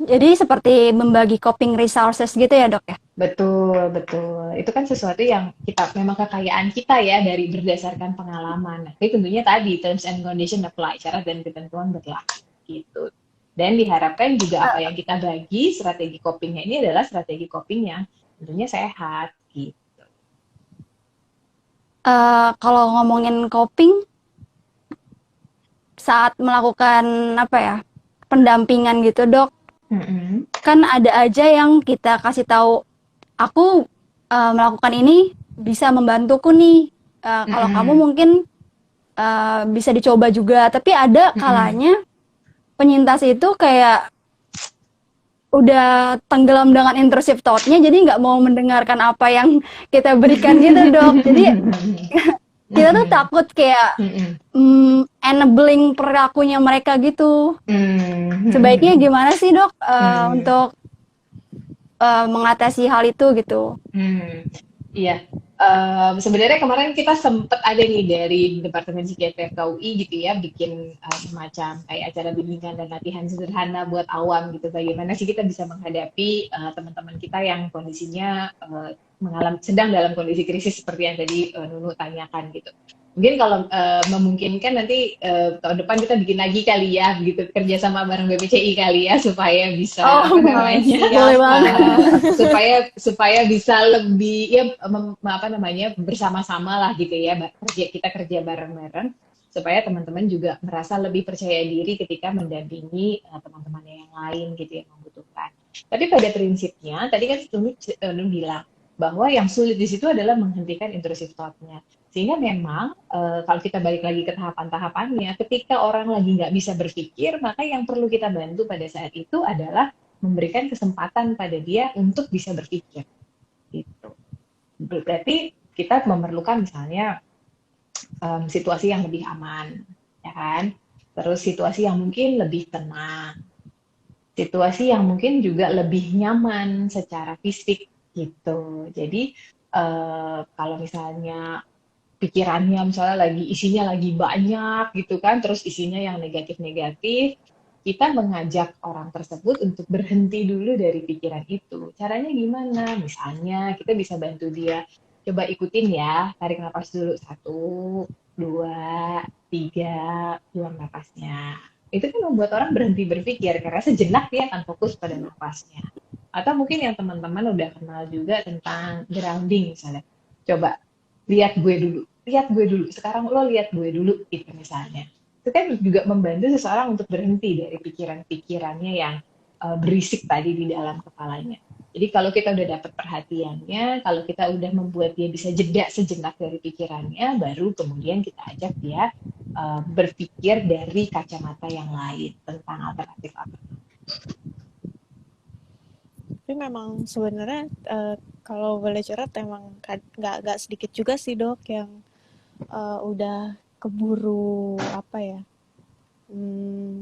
Jadi seperti membagi coping resources gitu ya dok ya? Betul, betul. Itu kan sesuatu yang kita memang kekayaan kita ya dari berdasarkan pengalaman. Tapi tentunya tadi terms and condition apply, syarat dan ketentuan berlaku gitu. Dan diharapkan juga apa yang kita bagi strategi copingnya ini adalah strategi coping yang tentunya sehat gitu. Kalau ngomongin coping saat melakukan apa ya pendampingan gitu dok, kan ada aja yang kita kasih tahu, aku melakukan ini bisa membantuku nih. Kalau kamu mungkin bisa dicoba juga, tapi ada kalanya penyintas itu kayak udah tenggelam dengan intrusive thought-nya, jadi nggak mau mendengarkan apa yang kita berikan gitu dok. Jadi kita tuh takut kayak enabling perilakunya mereka gitu. Sebaiknya gimana sih dok untuk mengatasi hal itu gitu? Iya, sebenarnya kemarin kita sempat ada nih dari Departemen Psikiatri FKUI gitu ya, bikin semacam kayak acara bimbingan dan latihan sederhana buat awam gitu. Bagaimana sih kita bisa menghadapi teman-teman kita yang kondisinya sedang dalam kondisi krisis seperti yang tadi Nunu tanyakan gitu. Mungkin kalau memungkinkan nanti tahun depan kita bikin lagi kali ya, gitu kerjasama bareng BPCI kali ya supaya bisa supaya bisa lebih ya bersama-sama lah gitu ya, kita kerja bareng-bareng supaya teman-teman juga merasa lebih percaya diri ketika mendampingi teman-teman yang lain gitu yang membutuhkan. Tapi pada prinsipnya tadi kan Nunu bilang bahwa yang sulit di situ adalah menghentikan intrusive thought-nya. Sehingga memang kalau kita balik lagi ke tahapan-tahapannya, ketika orang lagi nggak bisa berpikir, maka yang perlu kita bantu pada saat itu adalah memberikan kesempatan pada dia untuk bisa berpikir. Gitu. Berarti kita memerlukan misalnya situasi yang lebih aman, ya kan? Terus situasi yang mungkin lebih tenang, situasi yang mungkin juga lebih nyaman secara fisik gitu. Jadi kalau misalnya pikirannya misalnya isinya lagi banyak gitu kan, terus isinya yang negatif-negatif, kita mengajak orang tersebut untuk berhenti dulu dari pikiran itu. Caranya gimana? Misalnya kita bisa bantu dia, coba ikutin ya, tarik nafas dulu, 1, 2, 3, buang nafasnya. Itu kan membuat orang berhenti berpikir, karena sejenak dia akan fokus pada nafasnya. Atau mungkin yang teman-teman udah kenal juga tentang grounding misalnya. Coba lihat gue dulu, sekarang lo lihat gue dulu, gitu misalnya. Itu kan juga membantu seseorang untuk berhenti dari pikiran-pikirannya yang berisik tadi di dalam kepalanya. Jadi kalau kita udah dapat perhatiannya, kalau kita udah membuat dia bisa jeda sejenak dari pikirannya, baru kemudian kita ajak dia berpikir dari kacamata yang lain tentang alternatif apa. Tapi memang sebenarnya kalau boleh curhat emang nggak sedikit juga sih dok yang udah keburu apa ya,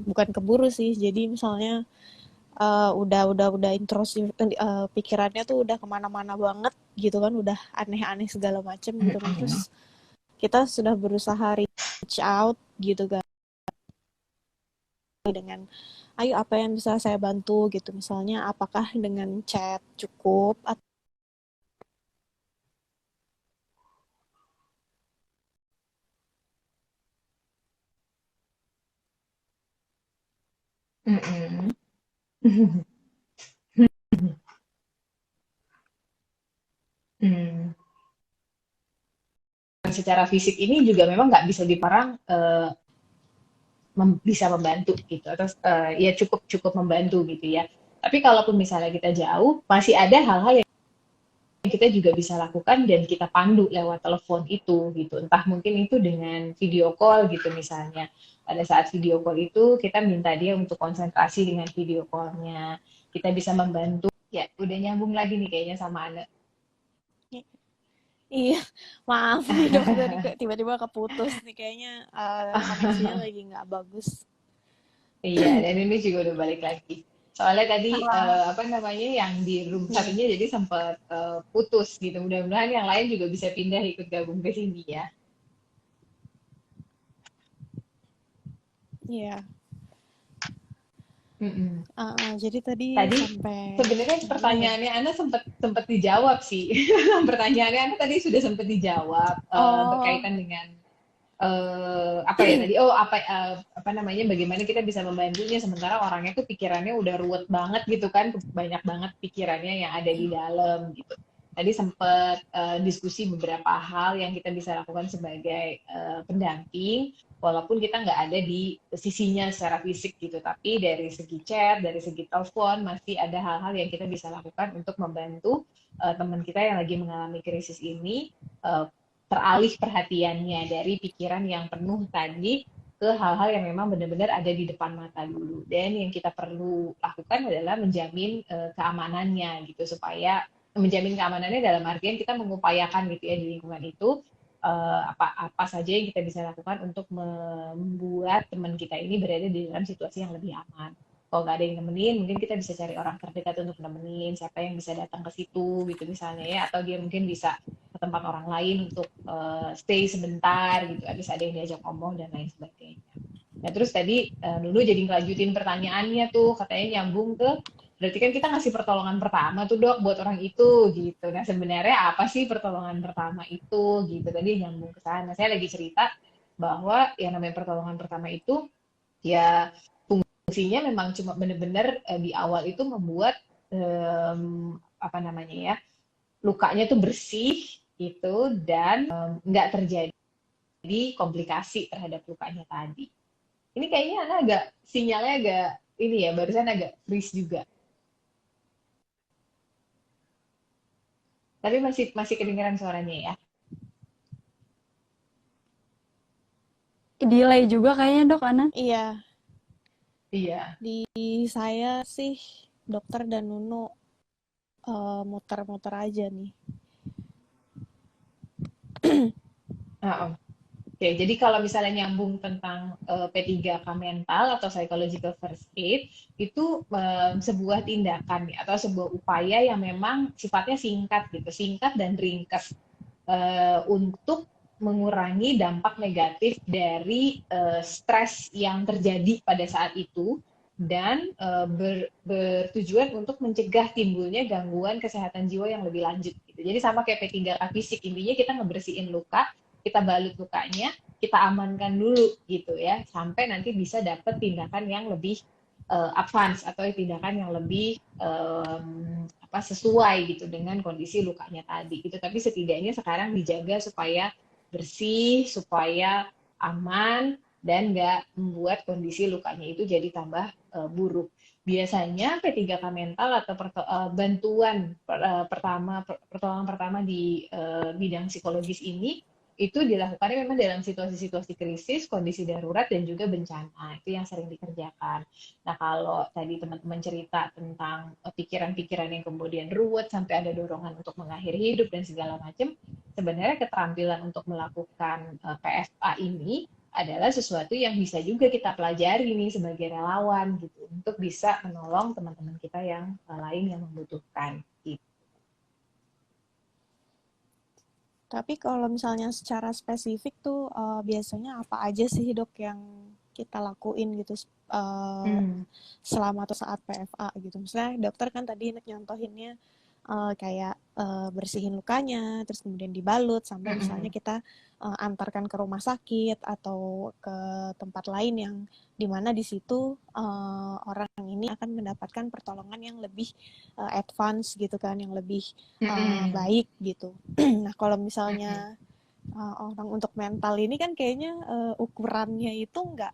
bukan keburu sih, jadi misalnya udah introsif, pikirannya tuh udah kemana-mana banget gitu kan, udah aneh-aneh segala macam gitu kan, terus kita sudah berusaha reach out gitu kan dengan ayo apa yang bisa saya bantu gitu, misalnya apakah dengan chat cukup atau Secara fisik ini juga memang nggak bisa diparang bisa membantu gitu, atau ya cukup membantu gitu ya. Tapi kalaupun misalnya kita jauh, masih ada hal-hal yang kita juga bisa lakukan dan kita pandu lewat telepon itu gitu. Entah mungkin itu dengan video call gitu misalnya. Pada saat video call itu kita minta dia untuk konsentrasi dengan video call-nya. Kita bisa membantu. Ya, udah nyambung lagi nih kayaknya sama Ana. iya maaf nih dok, tadi tiba-tiba keputus nih kayaknya, koneksinya lagi nggak bagus. Iya, dan ini juga udah balik lagi. Soalnya tadi Karena apa namanya yang di room satunya jadi sempat putus gitu. Mudah-mudahan yang lain juga bisa pindah ikut gabung ke sini ya. Iya. Mm-mm. Jadi tadi Tadi sampai sebenarnya mana ya? pertanyaannya Anda sempat sempat dijawab sih. Pertanyaannya Anda tadi sudah sempat dijawab Oh, berkaitan dengan apa ya tadi? Oh, apa namanya? Bagaimana kita bisa membantunya sementara orangnya tuh pikirannya udah ruwet banget gitu kan, banyak banget pikirannya yang ada di dalam gitu. Tadi sempat diskusi beberapa hal yang kita bisa lakukan sebagai pendamping, walaupun kita nggak ada di sisinya secara fisik gitu, tapi dari segi chat, dari segi telepon masih ada hal-hal yang kita bisa lakukan untuk membantu teman kita yang lagi mengalami krisis ini uh, teralih perhatiannya dari pikiran yang penuh tadi ke hal-hal yang memang benar-benar ada di depan mata dulu. Dan yang kita perlu lakukan adalah menjamin keamanannya gitu supaya menjamin keamanannya dalam artian kita mengupayakan gitu ya di lingkungan itu apa saja yang kita bisa lakukan untuk membuat teman kita ini berada di dalam situasi yang lebih aman. Kalau nggak ada yang nemenin, mungkin kita bisa cari orang terdekat untuk nemenin, siapa yang bisa datang ke situ gitu misalnya ya, atau dia mungkin bisa ke tempat orang lain untuk stay sebentar gitu, habis ada yang diajak ngomong dan lain sebagainya. Nah terus tadi Nunu jadi ngelanjutin pertanyaannya tuh, katanya nyambung ke berarti kan kita ngasih pertolongan pertama tuh dok buat orang itu gitu. Nah sebenarnya apa sih pertolongan pertama itu gitu? Tadi nyambung ke sana. Saya lagi cerita bahwa yang namanya pertolongan pertama itu ya fungsinya memang cuma benar-benar di awal itu membuat apa namanya ya lukanya tuh bersih gitu dan nggak terjadi komplikasi terhadap lukanya tadi. Ini kayaknya Ana agak sinyalnya agak ini ya barusan agak freeze juga. Tapi masih masih kedengeran suaranya ya. delay juga kayaknya dok, Ana. iya, Iya. di saya sih dokter dan Nunu muter-muter aja nih. Heeh. Oke, jadi kalau misalnya nyambung tentang P3K mental atau psychological first aid itu sebuah tindakan ya, atau sebuah upaya yang memang sifatnya singkat gitu, singkat dan ringkas untuk mengurangi dampak negatif dari stres yang terjadi pada saat itu dan bertujuan untuk mencegah timbulnya gangguan kesehatan jiwa yang lebih lanjut gitu. Jadi sama kayak P3K fisik, intinya kita ngebersihin luka, kita balut lukanya, kita amankan dulu gitu ya, sampai nanti bisa dapat tindakan yang lebih advance atau tindakan yang lebih apa sesuai gitu dengan kondisi lukanya tadi gitu. Tapi setidaknya sekarang dijaga supaya bersih, supaya aman dan nggak membuat kondisi lukanya itu jadi tambah buruk. Biasanya P3K mental atau bantuan pertolongan pertama di bidang psikologis ini itu dilakukannya memang dalam situasi-situasi krisis, kondisi darurat, dan juga bencana. Itu yang sering dikerjakan. Nah, kalau tadi teman-teman cerita tentang pikiran-pikiran yang kemudian ruwet sampai ada dorongan untuk mengakhiri hidup dan segala macam, sebenarnya keterampilan untuk melakukan PFA ini adalah sesuatu yang bisa juga kita pelajari nih sebagai relawan gitu untuk bisa menolong teman-teman kita yang lain yang membutuhkan. Gitu. Tapi kalau misalnya secara spesifik tuh biasanya apa aja sih dok yang kita lakuin gitu selama atau saat PFA gitu. Misalnya dokter kan tadi nyontohinnya kayak bersihin lukanya, terus kemudian dibalut sampai misalnya kita antarkan ke rumah sakit atau ke tempat lain yang dimana di situ orang ini akan mendapatkan pertolongan yang lebih advance gitu kan, yang lebih baik gitu. Nah kalau misalnya orang untuk mental ini kan kayaknya ukurannya itu nggak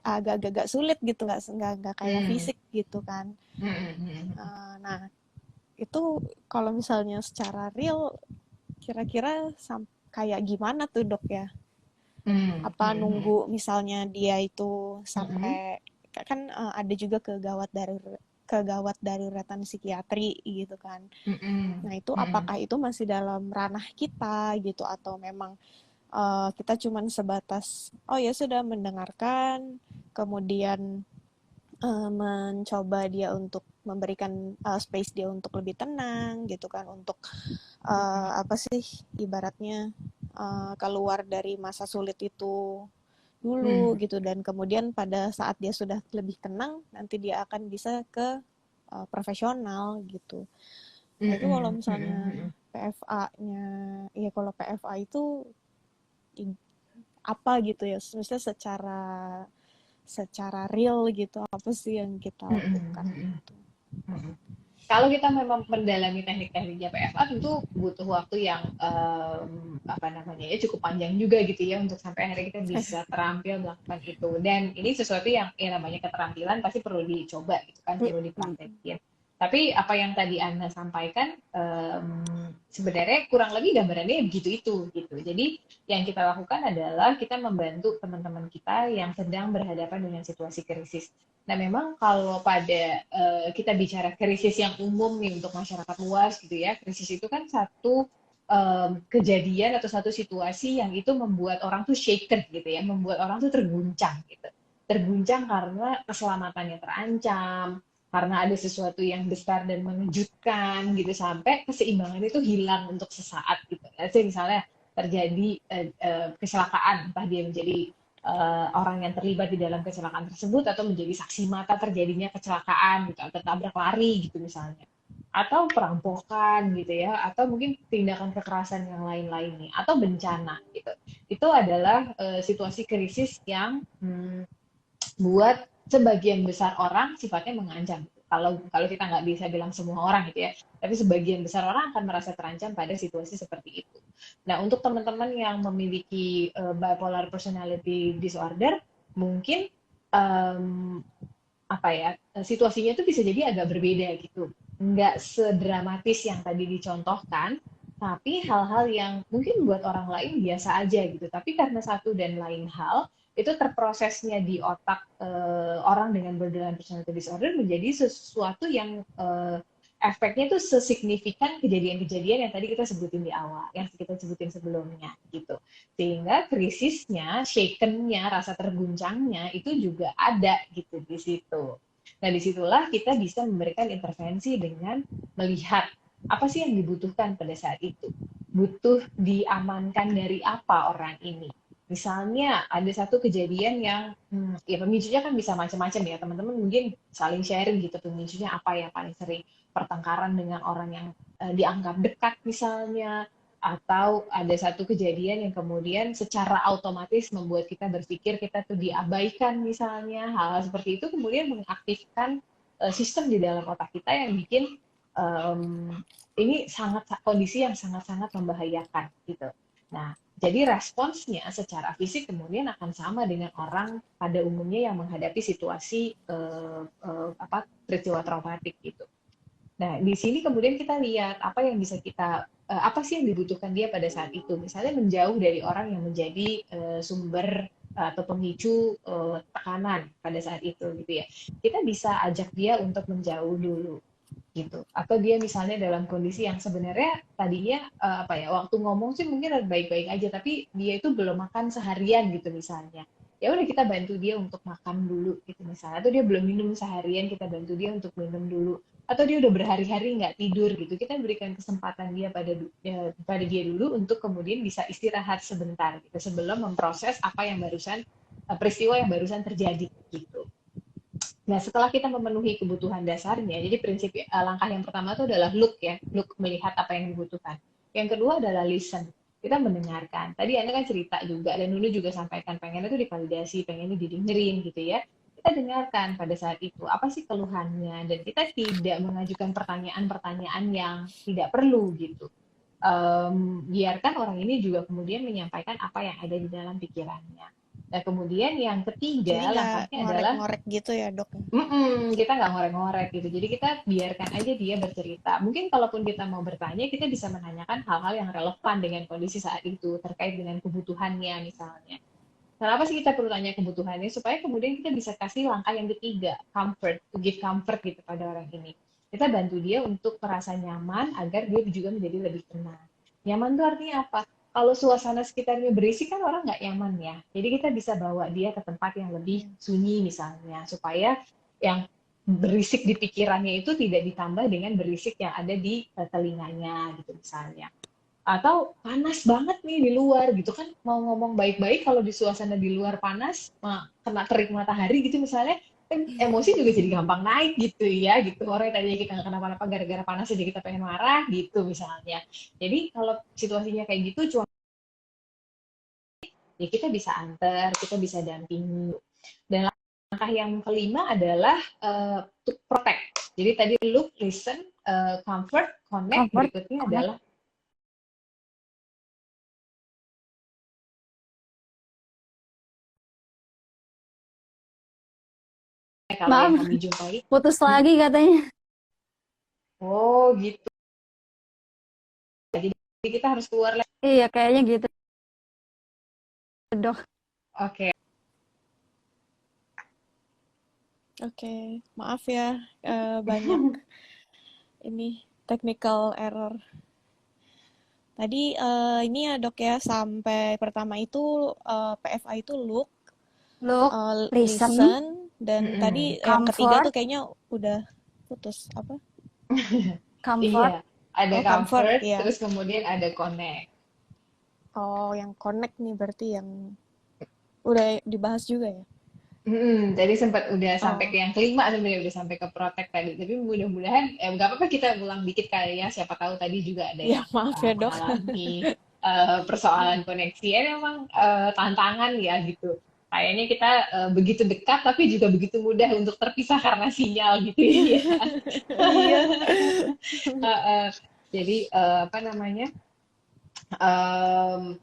agak-agak sulit gitu, nggak kayak fisik gitu kan. Nah itu kalau misalnya secara real kira-kira kayak gimana tuh dok ya? Apa nunggu misalnya dia itu sampai kan ada juga kegawat daruratan psikiatri gitu kan. Nah itu apakah itu masih dalam ranah kita gitu atau memang kita cuman sebatas oh ya sudah mendengarkan kemudian mencoba dia untuk memberikan space dia untuk lebih tenang gitu kan, untuk apa sih ibaratnya keluar dari masa sulit itu dulu Hmm. gitu, dan kemudian pada saat dia sudah lebih tenang nanti dia akan bisa ke profesional gitu. Nah itu kalau Mm-mm. misalnya Mm-mm. PFA-nya, ya kalau PFA itu apa gitu ya, maksudnya secara secara real gitu apa sih yang kita Mm-mm. lakukan Mm-mm. gitu. Mm-mm. Kalau kita memang mendalami teknik-tekniknya PFA, tentu butuh waktu yang apa namanya ya cukup panjang juga gitu ya untuk sampai akhirnya kita bisa terampil melakukan itu. Dan ini sesuatu yang ya namanya keterampilan pasti perlu dicoba gitu kan, perlu dipraktekin. Tapi apa yang tadi Anda sampaikan sebenarnya kurang lebih gambarannya begitu itu gitu. Jadi yang kita lakukan adalah kita membantu teman-teman kita yang sedang berhadapan dengan situasi krisis. Nah, memang kalau pada kita bicara krisis yang umum nih untuk masyarakat luas gitu ya, krisis itu kan satu kejadian atau satu situasi yang itu membuat orang tuh shaken gitu ya, membuat orang tuh terguncang gitu. Terguncang karena keselamatannya terancam, karena ada sesuatu yang besar dan mengejutkan gitu sampai keseimbangan itu hilang untuk sesaat gitu. Jadi misalnya terjadi kecelakaan, entah dia menjadi orang yang terlibat di dalam kecelakaan tersebut atau menjadi saksi mata terjadinya kecelakaan gitu atau tabrak lari gitu misalnya atau perampokan gitu ya atau mungkin tindakan kekerasan yang lain-lainnya atau bencana gitu itu adalah situasi krisis yang buat sebagian besar orang sifatnya mengancam. Kalau kalau kita nggak bisa bilang semua orang gitu ya, tapi sebagian besar orang akan merasa terancam pada situasi seperti itu. Nah, untuk teman-teman yang memiliki bipolar personality disorder, mungkin um, apa ya situasinya itu bisa jadi agak berbeda gitu, nggak sedramatis yang tadi dicontohkan, tapi hal-hal yang mungkin buat orang lain biasa aja gitu, tapi karena satu dan lain hal itu terprosesnya di otak orang dengan borderline personality disorder menjadi sesuatu yang efeknya itu sesignifikan kejadian-kejadian yang tadi kita sebutin di awal, yang kita sebutin sebelumnya gitu. Sehingga krisisnya, shaken-nya, rasa terguncangnya itu juga ada gitu di situ. Nah, disitulah kita bisa memberikan intervensi dengan melihat apa sih yang dibutuhkan pada saat itu. Butuh diamankan dari apa orang ini. Misalnya ada satu kejadian yang ya pemicunya kan bisa macam-macam ya teman-teman, mungkin saling sharing gitu pemicunya apa yang paling sering, pertengkaran dengan orang yang dianggap dekat misalnya, atau ada satu kejadian yang kemudian secara otomatis membuat kita berpikir kita tuh diabaikan misalnya, hal-hal seperti itu kemudian mengaktifkan sistem di dalam otak kita yang bikin um, ini sangat kondisi yang sangat-sangat membahayakan gitu. Nah, jadi responsnya secara fisik kemudian akan sama dengan orang pada umumnya yang menghadapi situasi apa peristiwa traumatik gitu. Nah, di sini kemudian kita lihat apa yang bisa kita apa sih yang dibutuhkan dia pada saat itu. Misalnya menjauh dari orang yang menjadi sumber atau pemicu tekanan pada saat itu gitu ya. Kita bisa ajak dia untuk menjauh dulu gitu. Atau dia misalnya dalam kondisi yang sebenarnya tadinya apa ya waktu ngomong sih mungkin baik-baik aja tapi dia itu belum makan seharian gitu misalnya. Ya udah kita bantu dia untuk makan dulu gitu misalnya. Atau dia belum minum seharian kita bantu dia untuk minum dulu. Atau dia udah berhari-hari nggak tidur gitu. Kita berikan kesempatan dia pada dia dulu untuk kemudian bisa istirahat sebentar gitu sebelum memproses apa yang barusan peristiwa yang barusan terjadi gitu. Nah, setelah kita memenuhi kebutuhan dasarnya, jadi prinsip langkah yang pertama itu adalah look ya, look melihat apa yang dibutuhkan. Yang kedua adalah listen, kita mendengarkan. Tadi Anda kan cerita juga, dan dulu juga sampaikan pengennya itu divalidasi, pengennya didengerin gitu ya. Kita dengarkan pada saat itu, apa sih keluhannya, dan kita tidak mengajukan pertanyaan-pertanyaan yang tidak perlu gitu. Biarkan orang ini juga kemudian menyampaikan apa yang ada di dalam pikirannya. Nah, kemudian yang Jadi ketiga, nggak langkahnya adalah ngorek-ngorek gitu ya dok? kita nggak ngorek-ngorek gitu. Jadi kita biarkan aja dia bercerita. Mungkin kalaupun kita mau bertanya, kita bisa menanyakan hal-hal yang relevan dengan kondisi saat itu, terkait dengan kebutuhannya misalnya. Kenapa sih kita perlu tanya kebutuhannya? Supaya kemudian kita bisa kasih langkah yang ketiga, comfort, to give comfort gitu pada orang ini. Kita bantu dia untuk merasa nyaman agar dia juga menjadi lebih tenang. Nyaman itu artinya apa? Kalau suasana sekitarnya berisik kan orang nggak nyaman ya. Jadi kita bisa bawa dia ke tempat yang lebih sunyi misalnya, supaya yang berisik di pikirannya itu tidak ditambah dengan berisik yang ada di telinganya gitu misalnya. Atau panas banget nih di luar gitu kan, mau ngomong baik-baik kalau di suasana di luar panas, kena terik matahari gitu misalnya, kan emosi juga jadi gampang naik gitu ya gitu. Orang yang tadinya kita nggak kenapa-napa gara-gara panas jadi kita pengen marah gitu misalnya. Jadi kalau situasinya kayak gitu, cuma ya kita bisa antar, kita bisa dampingi. Dan langkah yang kelima adalah to protect. Jadi tadi look, listen, comfort, connect. Comfort, Berikutnya connect. adalah kalau Maaf, yang kami jumpai. putus lagi katanya. Oh gitu. Jadi kita harus keluar lagi. Iya, kayaknya gitu, Dok. Oke. Oke, maaf ya, banyak ini technical error. Tadi ini ya dok ya, sampai pertama itu PFA itu look, Look, listen, listen, dan tadi yang ketiga comfort, tuh kayaknya udah putus apa? comfort. Iya, ada Oh, comfort comfort, ya. terus kemudian ada connect. Oh, yang connect nih berarti yang udah dibahas juga ya. Tadi sempat udah sampai Oh, ke yang kelima sebenarnya, udah sampai ke protect tadi. Tapi mudah-mudahan nggak apa-apa kita ulang dikit kali ya. Siapa tahu tadi juga ada ya yang maaf ya dok. mengalami persoalan koneksi. Ya memang tantangan ya gitu. Kayaknya kita begitu dekat tapi juga begitu mudah untuk terpisah karena sinyal gitu ya. Iya. Jadi apa namanya? em,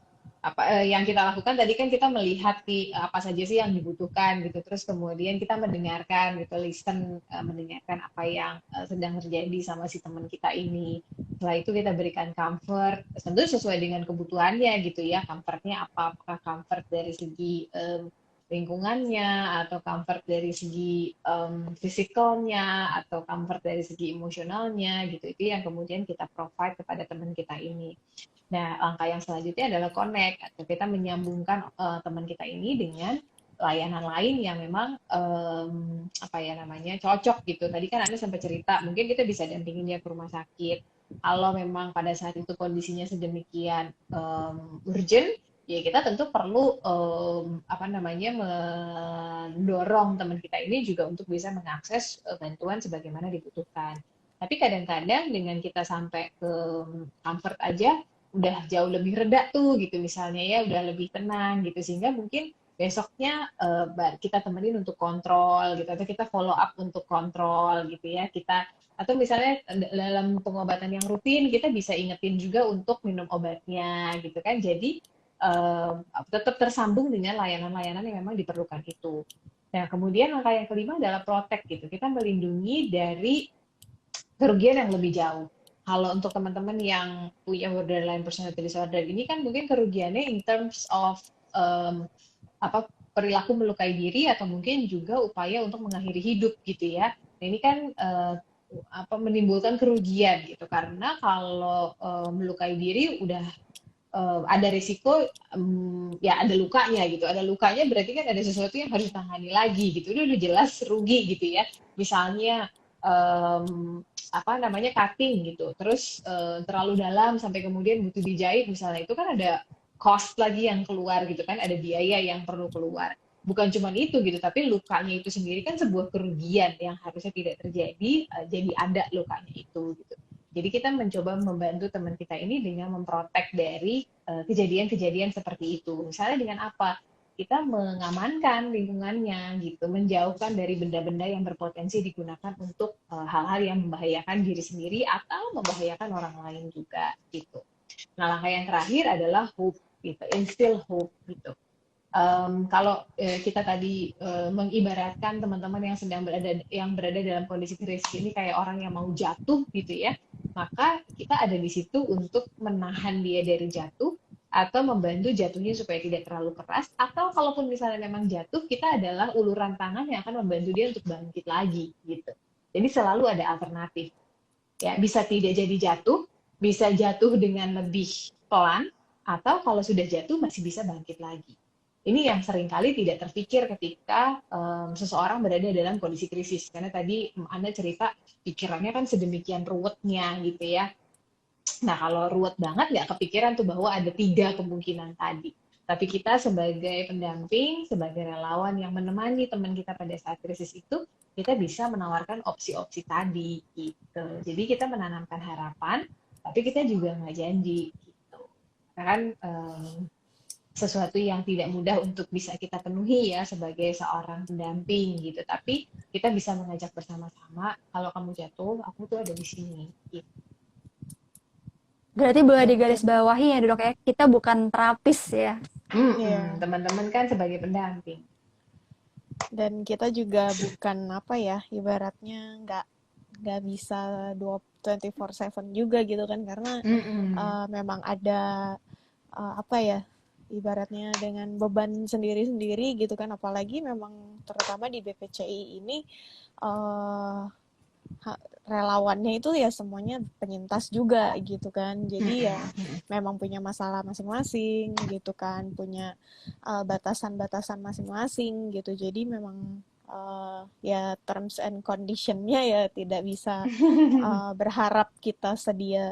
yang kita lakukan tadi kan kita melihat nih apa saja sih yang dibutuhkan gitu, terus kemudian kita mendengarkan gitu, listen, mendengarkan apa yang sedang terjadi sama si teman kita ini. Setelah itu kita berikan comfort, tentu sesuai dengan kebutuhannya gitu ya. Comfortnya apa? Apakah comfort dari segi lingkungannya, atau comfort dari segi fisikalnya, atau comfort dari segi emosionalnya gitu. Itu yang kemudian kita provide kepada teman kita ini. Nah, langkah yang selanjutnya adalah connect, atau kita menyambungkan teman kita ini dengan layanan lain yang memang apa ya namanya cocok gitu. Tadi kan Anda sempat cerita, mungkin kita bisa dampingin dia ke rumah sakit. Kalau memang pada saat itu kondisinya sedemikian urgent, ya kita tentu perlu apa namanya mendorong teman kita ini juga untuk bisa mengakses bantuan sebagaimana dibutuhkan. Tapi kadang-kadang dengan kita sampai ke comfort aja udah jauh lebih reda tuh gitu misalnya ya, udah lebih tenang gitu, sehingga mungkin besoknya kita temenin untuk kontrol gitu, atau kita follow up untuk kontrol gitu ya, kita atau misalnya dalam pengobatan yang rutin kita bisa ingetin juga untuk minum obatnya gitu kan, jadi tetap tersambung dengan layanan-layanan yang memang diperlukan itu. Nah kemudian langkah yang kelima adalah protect gitu, kita melindungi dari kerugian yang lebih jauh. Kalau untuk teman-teman yang punya borderline personality disorder ini kan mungkin kerugiannya in terms of apa perilaku melukai diri, atau mungkin juga upaya untuk mengakhiri hidup gitu ya. Nah, ini kan apa menimbulkan kerugian gitu, karena kalau melukai diri udah ada risiko ya ada lukanya gitu, ada lukanya berarti kan ada sesuatu yang harus ditangani lagi gitu, udah jelas rugi gitu ya. Misalnya apa namanya cutting gitu, terus terlalu dalam sampai kemudian butuh dijahit misalnya, itu kan ada cost lagi yang keluar gitu kan, ada biaya yang perlu keluar. Bukan cuma itu gitu, tapi lukanya itu sendiri kan sebuah kerugian yang harusnya tidak terjadi, jadi ada lukanya itu gitu. Jadi kita mencoba membantu teman kita ini dengan memprotek dari kejadian-kejadian seperti itu. Misalnya dengan apa? Kita mengamankan lingkungannya gitu, menjauhkan dari benda-benda yang berpotensi digunakan untuk hal-hal yang membahayakan diri sendiri atau membahayakan orang lain juga gitu. Nah, langkah yang terakhir adalah hope gitu, instill hope gitu. Kalau kita tadi mengibaratkan teman-teman yang berada dalam kondisi krisis ini kayak orang yang mau jatuh gitu ya, maka kita ada di situ untuk menahan dia dari jatuh, atau membantu jatuhnya supaya tidak terlalu keras, atau kalaupun misalnya memang jatuh, kita adalah uluran tangan yang akan membantu dia untuk bangkit lagi gitu. Jadi selalu ada alternatif. Ya, bisa tidak jadi jatuh, bisa jatuh dengan lebih pelan, atau kalau sudah jatuh masih bisa bangkit lagi. Ini yang seringkali tidak terpikir ketika seseorang berada dalam kondisi krisis. Karena tadi Anda cerita pikirannya kan sedemikian ruwetnya gitu ya. Nah, kalau ruwet banget nggak kepikiran tuh bahwa ada 3 kemungkinan tadi. Tapi kita sebagai pendamping, sebagai relawan yang menemani teman kita pada saat krisis itu, kita bisa menawarkan opsi-opsi tadi gitu. Jadi kita menanamkan harapan, tapi kita juga nggak janji gitu. Karena kan sesuatu yang tidak mudah untuk bisa kita penuhi ya sebagai seorang pendamping gitu. Tapi kita bisa mengajak bersama-sama, kalau kamu jatuh, aku tuh ada di sini. Gitu. Berarti boleh Dan digaris bawahi ya dok ya, kita bukan terapis ya. ya, Teman-teman kan sebagai pendamping. dan kita juga bukan apa ya, ibaratnya nggak bisa 24/7 juga gitu kan, karena Mm-mm. memang ada apa ya, ibaratnya dengan beban sendiri-sendiri gitu kan, apalagi memang terutama di BPCI ini uh, relawannya itu ya semuanya penyintas juga gitu kan, jadi ya Mm-mm. memang punya masalah masing-masing gitu kan, punya batasan-batasan masing-masing gitu, jadi memang ya terms and conditionnya ya tidak bisa berharap kita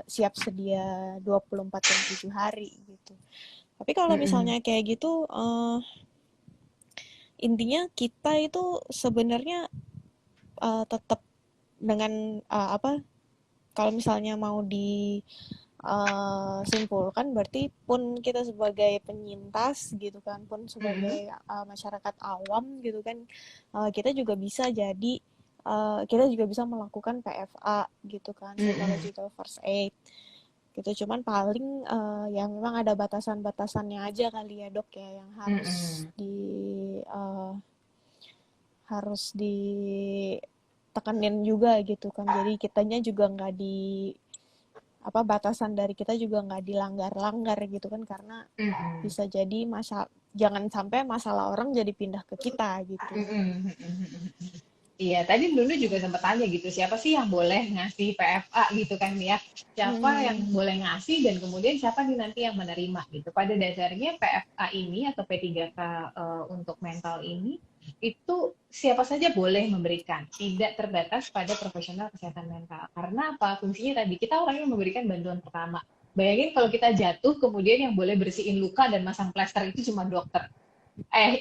siap sedia 24/7 gitu. Tapi kalau Mm-mm. misalnya kayak gitu, intinya kita itu sebenarnya tetap dengan apa? Kalau misalnya mau disimpulkan, berarti pun kita sebagai penyintas gitu kan, pun Mm-mm. sebagai masyarakat awam gitu kan, kita juga bisa jadi kita juga bisa melakukan PFA gitu kan, Mm-mm. psychological first aid gitu. Cuman paling ya memang ada batasan-batasannya aja kali ya dok ya, yang Mm-mm. uh, harus ditekenin juga gitu kan, jadi kitanya juga nggak apa, batasan dari kita juga nggak dilanggar-langgar gitu kan, karena Mm-mm. bisa jadi jangan sampai masalah orang jadi pindah ke kita gitu. Mm-mm. Mm-mm. Iya, tadi dulu juga sempat tanya gitu, siapa sih yang boleh ngasih PFA gitu kan ya? Siapa yang Hmm, boleh ngasih dan kemudian siapa nih nanti yang menerima gitu. Pada dasarnya PFA ini atau P3K untuk mental ini itu siapa saja boleh memberikan, tidak terbatas pada profesional kesehatan mental. Karena apa? Fungsinya tadi kita orang yang memberikan bantuan pertama. Bayangin kalau kita jatuh, kemudian yang boleh bersihin luka dan masang plester itu cuma dokter.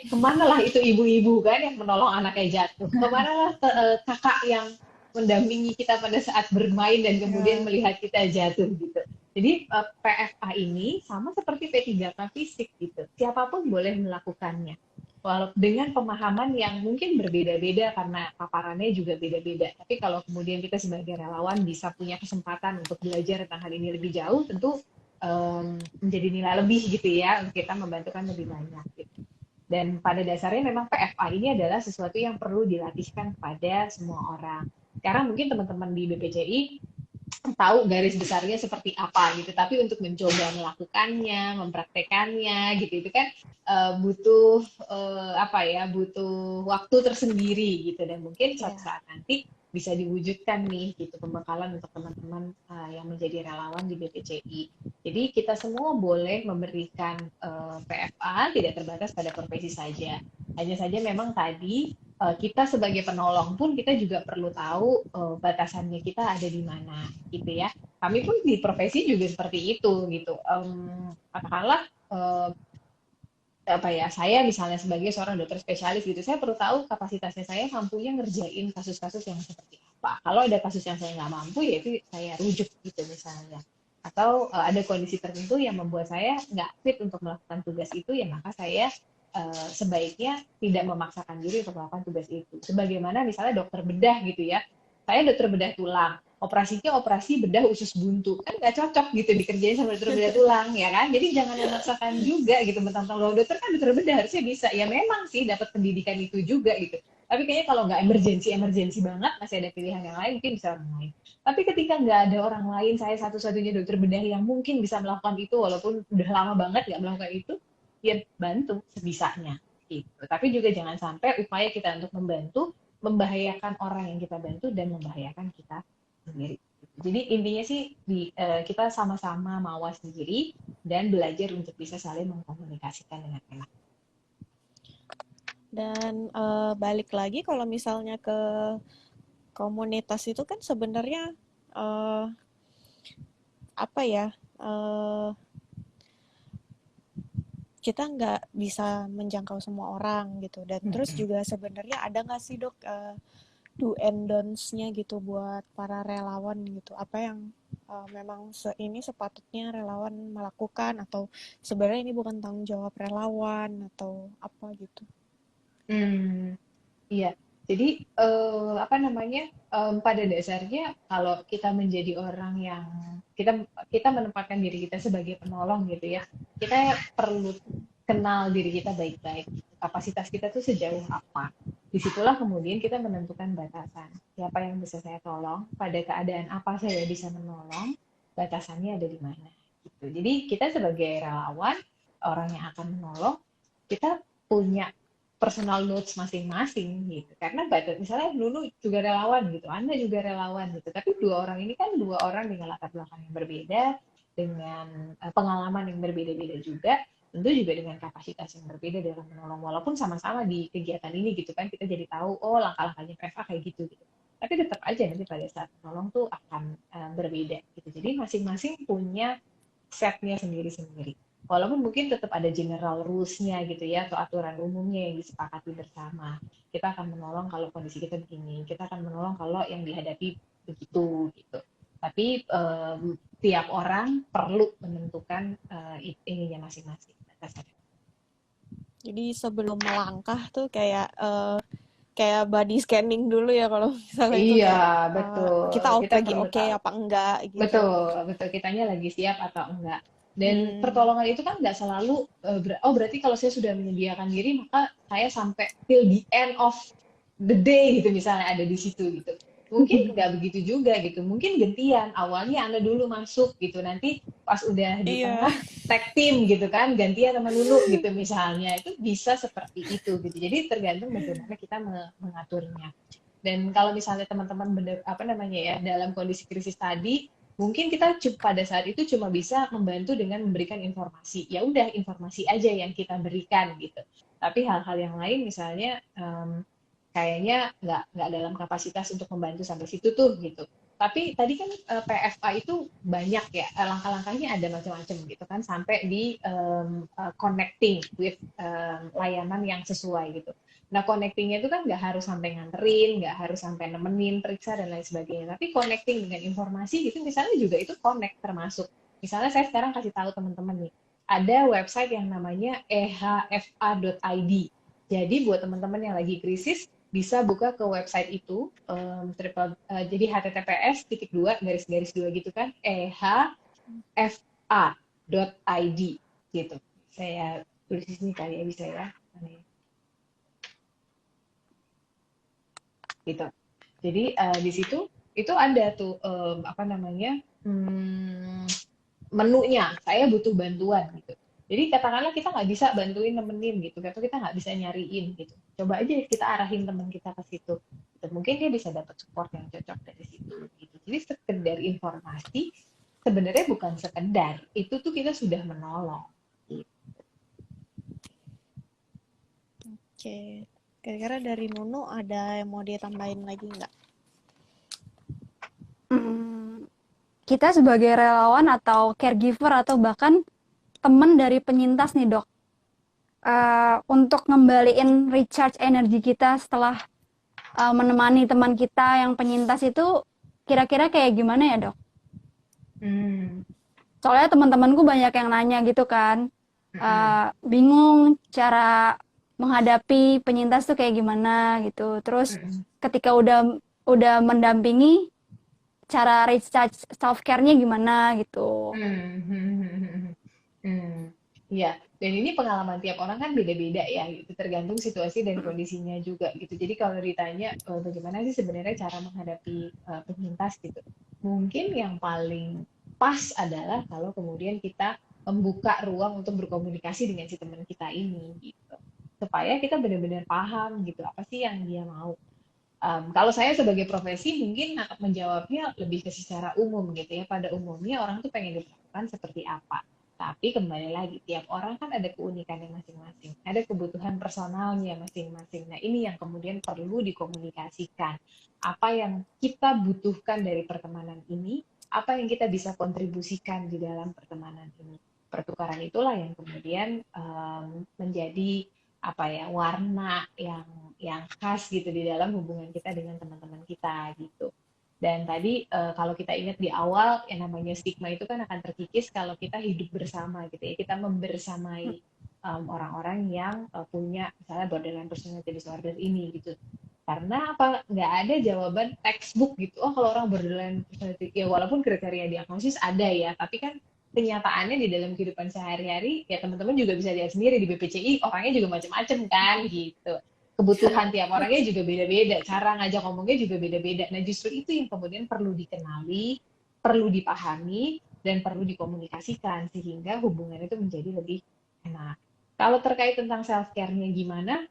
Kemana lah itu ibu-ibu kan yang menolong anaknya jatuh, kemana lah kakak yang mendampingi kita pada saat bermain dan kemudian ya, melihat kita jatuh gitu. Jadi PFA ini sama seperti P3K fisik gitu, siapapun boleh melakukannya. Walau dengan pemahaman yang mungkin berbeda-beda karena paparannya juga beda-beda. Tapi kalau kemudian kita sebagai relawan bisa punya kesempatan untuk belajar tentang hal ini lebih jauh, tentu menjadi nilai lebih gitu ya, untuk kita membantukan lebih banyak. Gitu. Dan pada dasarnya memang PFA ini adalah sesuatu yang perlu dilatihkan kepada semua orang. Sekarang mungkin teman-teman di BPCI tahu garis besarnya seperti apa gitu, tapi untuk mencoba melakukannya, mempraktekannya gitu itu kan butuh apa ya, butuh waktu tersendiri gitu, dan mungkin suatu ya, saat nanti bisa diwujudkan nih gitu pembekalan untuk teman-teman yang menjadi relawan di BPCI. Jadi kita semua boleh memberikan PFA, tidak terbatas pada profesi saja. Hanya saja memang tadi kita sebagai penolong pun kita juga perlu tahu batasannya kita ada di mana gitu ya. Kami pun di profesi juga seperti itu gitu. Katakanlah apa ya, saya misalnya sebagai seorang dokter spesialis gitu, saya perlu tahu kapasitasnya saya mampunya ngerjain kasus-kasus yang seperti apa. Kalau ada kasus yang saya nggak mampu, ya itu saya rujuk gitu misalnya. Atau ada kondisi tertentu yang membuat saya nggak fit untuk melakukan tugas itu, ya maka saya sebaiknya tidak memaksakan diri untuk melakukan tugas itu. Sebagaimana misalnya dokter bedah gitu ya, saya dokter bedah tulang, operasinya operasi bedah usus buntu, kan nggak cocok gitu dikerjain sama dokter bedah tulang ya kan, jadi jangan memaksakan juga gitu, mentang-mentang lo dokter kan dokter bedah harusnya bisa, ya memang sih dapat pendidikan itu juga gitu, tapi kayaknya kalau nggak emergensi banget masih ada pilihan yang lain, mungkin bisa orang lain. Tapi ketika nggak ada orang lain, saya satu-satunya dokter bedah yang mungkin bisa melakukan itu walaupun udah lama banget nggak melakukan itu, ya bantu sebisanya gitu. Tapi juga jangan sampai upaya kita untuk membantu membahayakan orang yang kita bantu dan membahayakan kita sendiri. Jadi intinya sih kita sama-sama mawas diri dan belajar untuk bisa saling mengkomunikasikan dengan enak. Dan balik lagi kalau misalnya ke komunitas itu kan sebenarnya eh, apa ya, eh, kita nggak bisa menjangkau semua orang gitu. Dan terus Mm-mm. juga sebenarnya ada nggak sih dok do and don'ts-nya gitu buat para relawan gitu, apa yang memang ini sepatutnya relawan melakukan, atau sebenarnya ini bukan tanggung jawab relawan atau apa gitu. Hmm. Iya, jadi apa namanya? Pada dasarnya kalau kita menjadi orang yang kita kita menempatkan diri kita sebagai penolong gitu ya, kita perlu kenal diri kita baik-baik. Kapasitas kita tuh sejauh apa? Disitulah kemudian kita menentukan batasan. Siapa yang bisa saya tolong? Pada keadaan apa saya bisa menolong? Batasannya ada di mana? Gitu. Jadi kita sebagai relawan, orang yang akan menolong, kita punya personal notes masing-masing gitu. Karena misalnya Nunu juga relawan gitu, Anda juga relawan gitu. Tapi dua orang ini kan dua orang dengan latar belakang yang berbeda, dengan pengalaman yang berbeda-beda juga, tentu juga dengan kapasitas yang berbeda dalam menolong. Walaupun sama-sama di kegiatan ini gitu kan, kita jadi tahu, oh langkah-langkahnya PFA kayak gitu gitu. Tapi tetap aja nanti pada saat menolong tuh akan berbeda gitu. Jadi masing-masing punya setnya sendiri-sendiri. Walaupun mungkin tetap ada general rules-nya gitu ya, atau aturan umumnya yang disepakati bersama. Kita akan menolong kalau kondisi kita begini, kita akan menolong kalau yang dihadapi begitu gitu. Tapi tiap orang perlu menentukan ininya masing-masing. Jadi sebelum melangkah tuh kayak body scanning dulu ya, kalau misalnya itu Iya, kayak betul. kita Kita lagi perlu oke tahu. apa enggak gitu. Betul, betul. Kitanya lagi siap atau enggak. Dan Hmm, pertolongan itu kan nggak selalu, oh berarti kalau saya sudah menyediakan diri, maka saya sampai till the end of the day gitu misalnya ada di situ gitu. Mungkin nggak begitu juga gitu. Mungkin gantian. Awalnya Anda dulu masuk gitu. Nanti pas udah di iya. tengah, tag team gitu kan. Gantian sama dulu gitu misalnya. Itu bisa seperti itu gitu. Jadi tergantung bagaimana kita mengaturnya. Dan kalau misalnya teman-teman apa namanya ya dalam kondisi krisis tadi, mungkin kita pada saat itu cuma bisa membantu dengan memberikan informasi. Ya udah informasi aja yang kita berikan gitu. Tapi hal-hal yang lain misalnya kayaknya nggak dalam kapasitas untuk membantu sampai situ tuh gitu. Tapi tadi kan PFA itu banyak ya, langkah-langkahnya ada macam-macam gitu kan, sampai di connecting with layanan yang sesuai gitu. Nah, connectingnya itu kan nggak harus sampai nganterin, nggak harus sampai nemenin, periksa, dan lain sebagainya. Tapi connecting dengan informasi gitu, misalnya juga itu connect termasuk. Misalnya saya sekarang kasih tahu teman-teman nih, ada website yang namanya ehfa.id. Jadi buat teman-teman yang lagi krisis, bisa buka ke website itu, jadi https://2 gitu kan, ehfa.id gitu. Saya tulis di sini kali ya, bisa ya. Gitu. Jadi di situ itu ada tuh apa namanya menunya. Saya butuh bantuan gitu. Jadi katakanlah kita nggak bisa bantuin nemenin gitu, atau kita nggak bisa nyariin gitu. Coba aja kita arahin teman kita ke situ. Dan mungkin dia bisa dapat support yang cocok dari situ. Gitu. Jadi sekedar informasi sebenarnya bukan sekedar, itu tuh kita sudah menolong. Gitu. Oke. Kira-kira dari Nunu ada yang mau ditambahin lagi nggak? Hmm, kita sebagai relawan atau caregiver atau bahkan teman dari penyintas nih dok, untuk ngembaliin recharge energi kita setelah menemani teman kita yang penyintas itu kira-kira kayak gimana ya dok? Hmm. Soalnya teman-temanku banyak yang nanya gitu kan, Mm-mm. bingung cara menghadapi penyintas tuh kayak gimana gitu. Terus Mm-mm. ketika udah mendampingi, cara recharge self care-nya gimana gitu. Hmm. Hmm, iya. Dan ini pengalaman tiap orang kan beda-beda ya, gitu. Tergantung situasi dan kondisinya juga gitu. Jadi kalau ditanya bagaimana sih sebenarnya cara menghadapi penyintas gitu, mungkin yang paling pas adalah kalau kemudian kita membuka ruang untuk berkomunikasi dengan si teman kita ini gitu, supaya kita benar-benar paham gitu apa sih yang dia mau. Kalau saya sebagai profesi mungkin menjawabnya lebih ke secara umum gitu ya. Pada umumnya orang tuh pengen diperlakukan seperti apa. Tapi kembali lagi, tiap orang kan ada keunikannya masing-masing, ada kebutuhan personalnya masing-masing. Nah, ini yang kemudian perlu dikomunikasikan. Apa yang kita butuhkan dari pertemanan ini, apa yang kita bisa kontribusikan di dalam pertemanan ini. Pertukaran itulah yang kemudian menjadi apa ya, warna yang khas gitu di dalam hubungan kita dengan teman-teman kita gitu. Dan tadi kalau kita ingat di awal yang namanya stigma itu kan akan terkikis kalau kita hidup bersama gitu ya, kita membersamai orang-orang yang punya misalnya borderline personality disorder ini gitu. Karena apa? Nggak ada jawaban textbook gitu. Oh, kalau orang borderline personality, ya walaupun kriteria diagnosis ada ya, tapi kan kenyataannya di dalam kehidupan sehari-hari ya teman-teman juga bisa lihat sendiri di BPCI orangnya juga macam-macam kan gitu. Kebutuhan tiap orangnya juga beda-beda, cara ngajak ngomongnya juga beda-beda. Nah, justru itu yang kemudian perlu dikenali, perlu dipahami, dan perlu dikomunikasikan sehingga hubungan itu menjadi lebih enak. Kalau terkait tentang self care-nya gimana?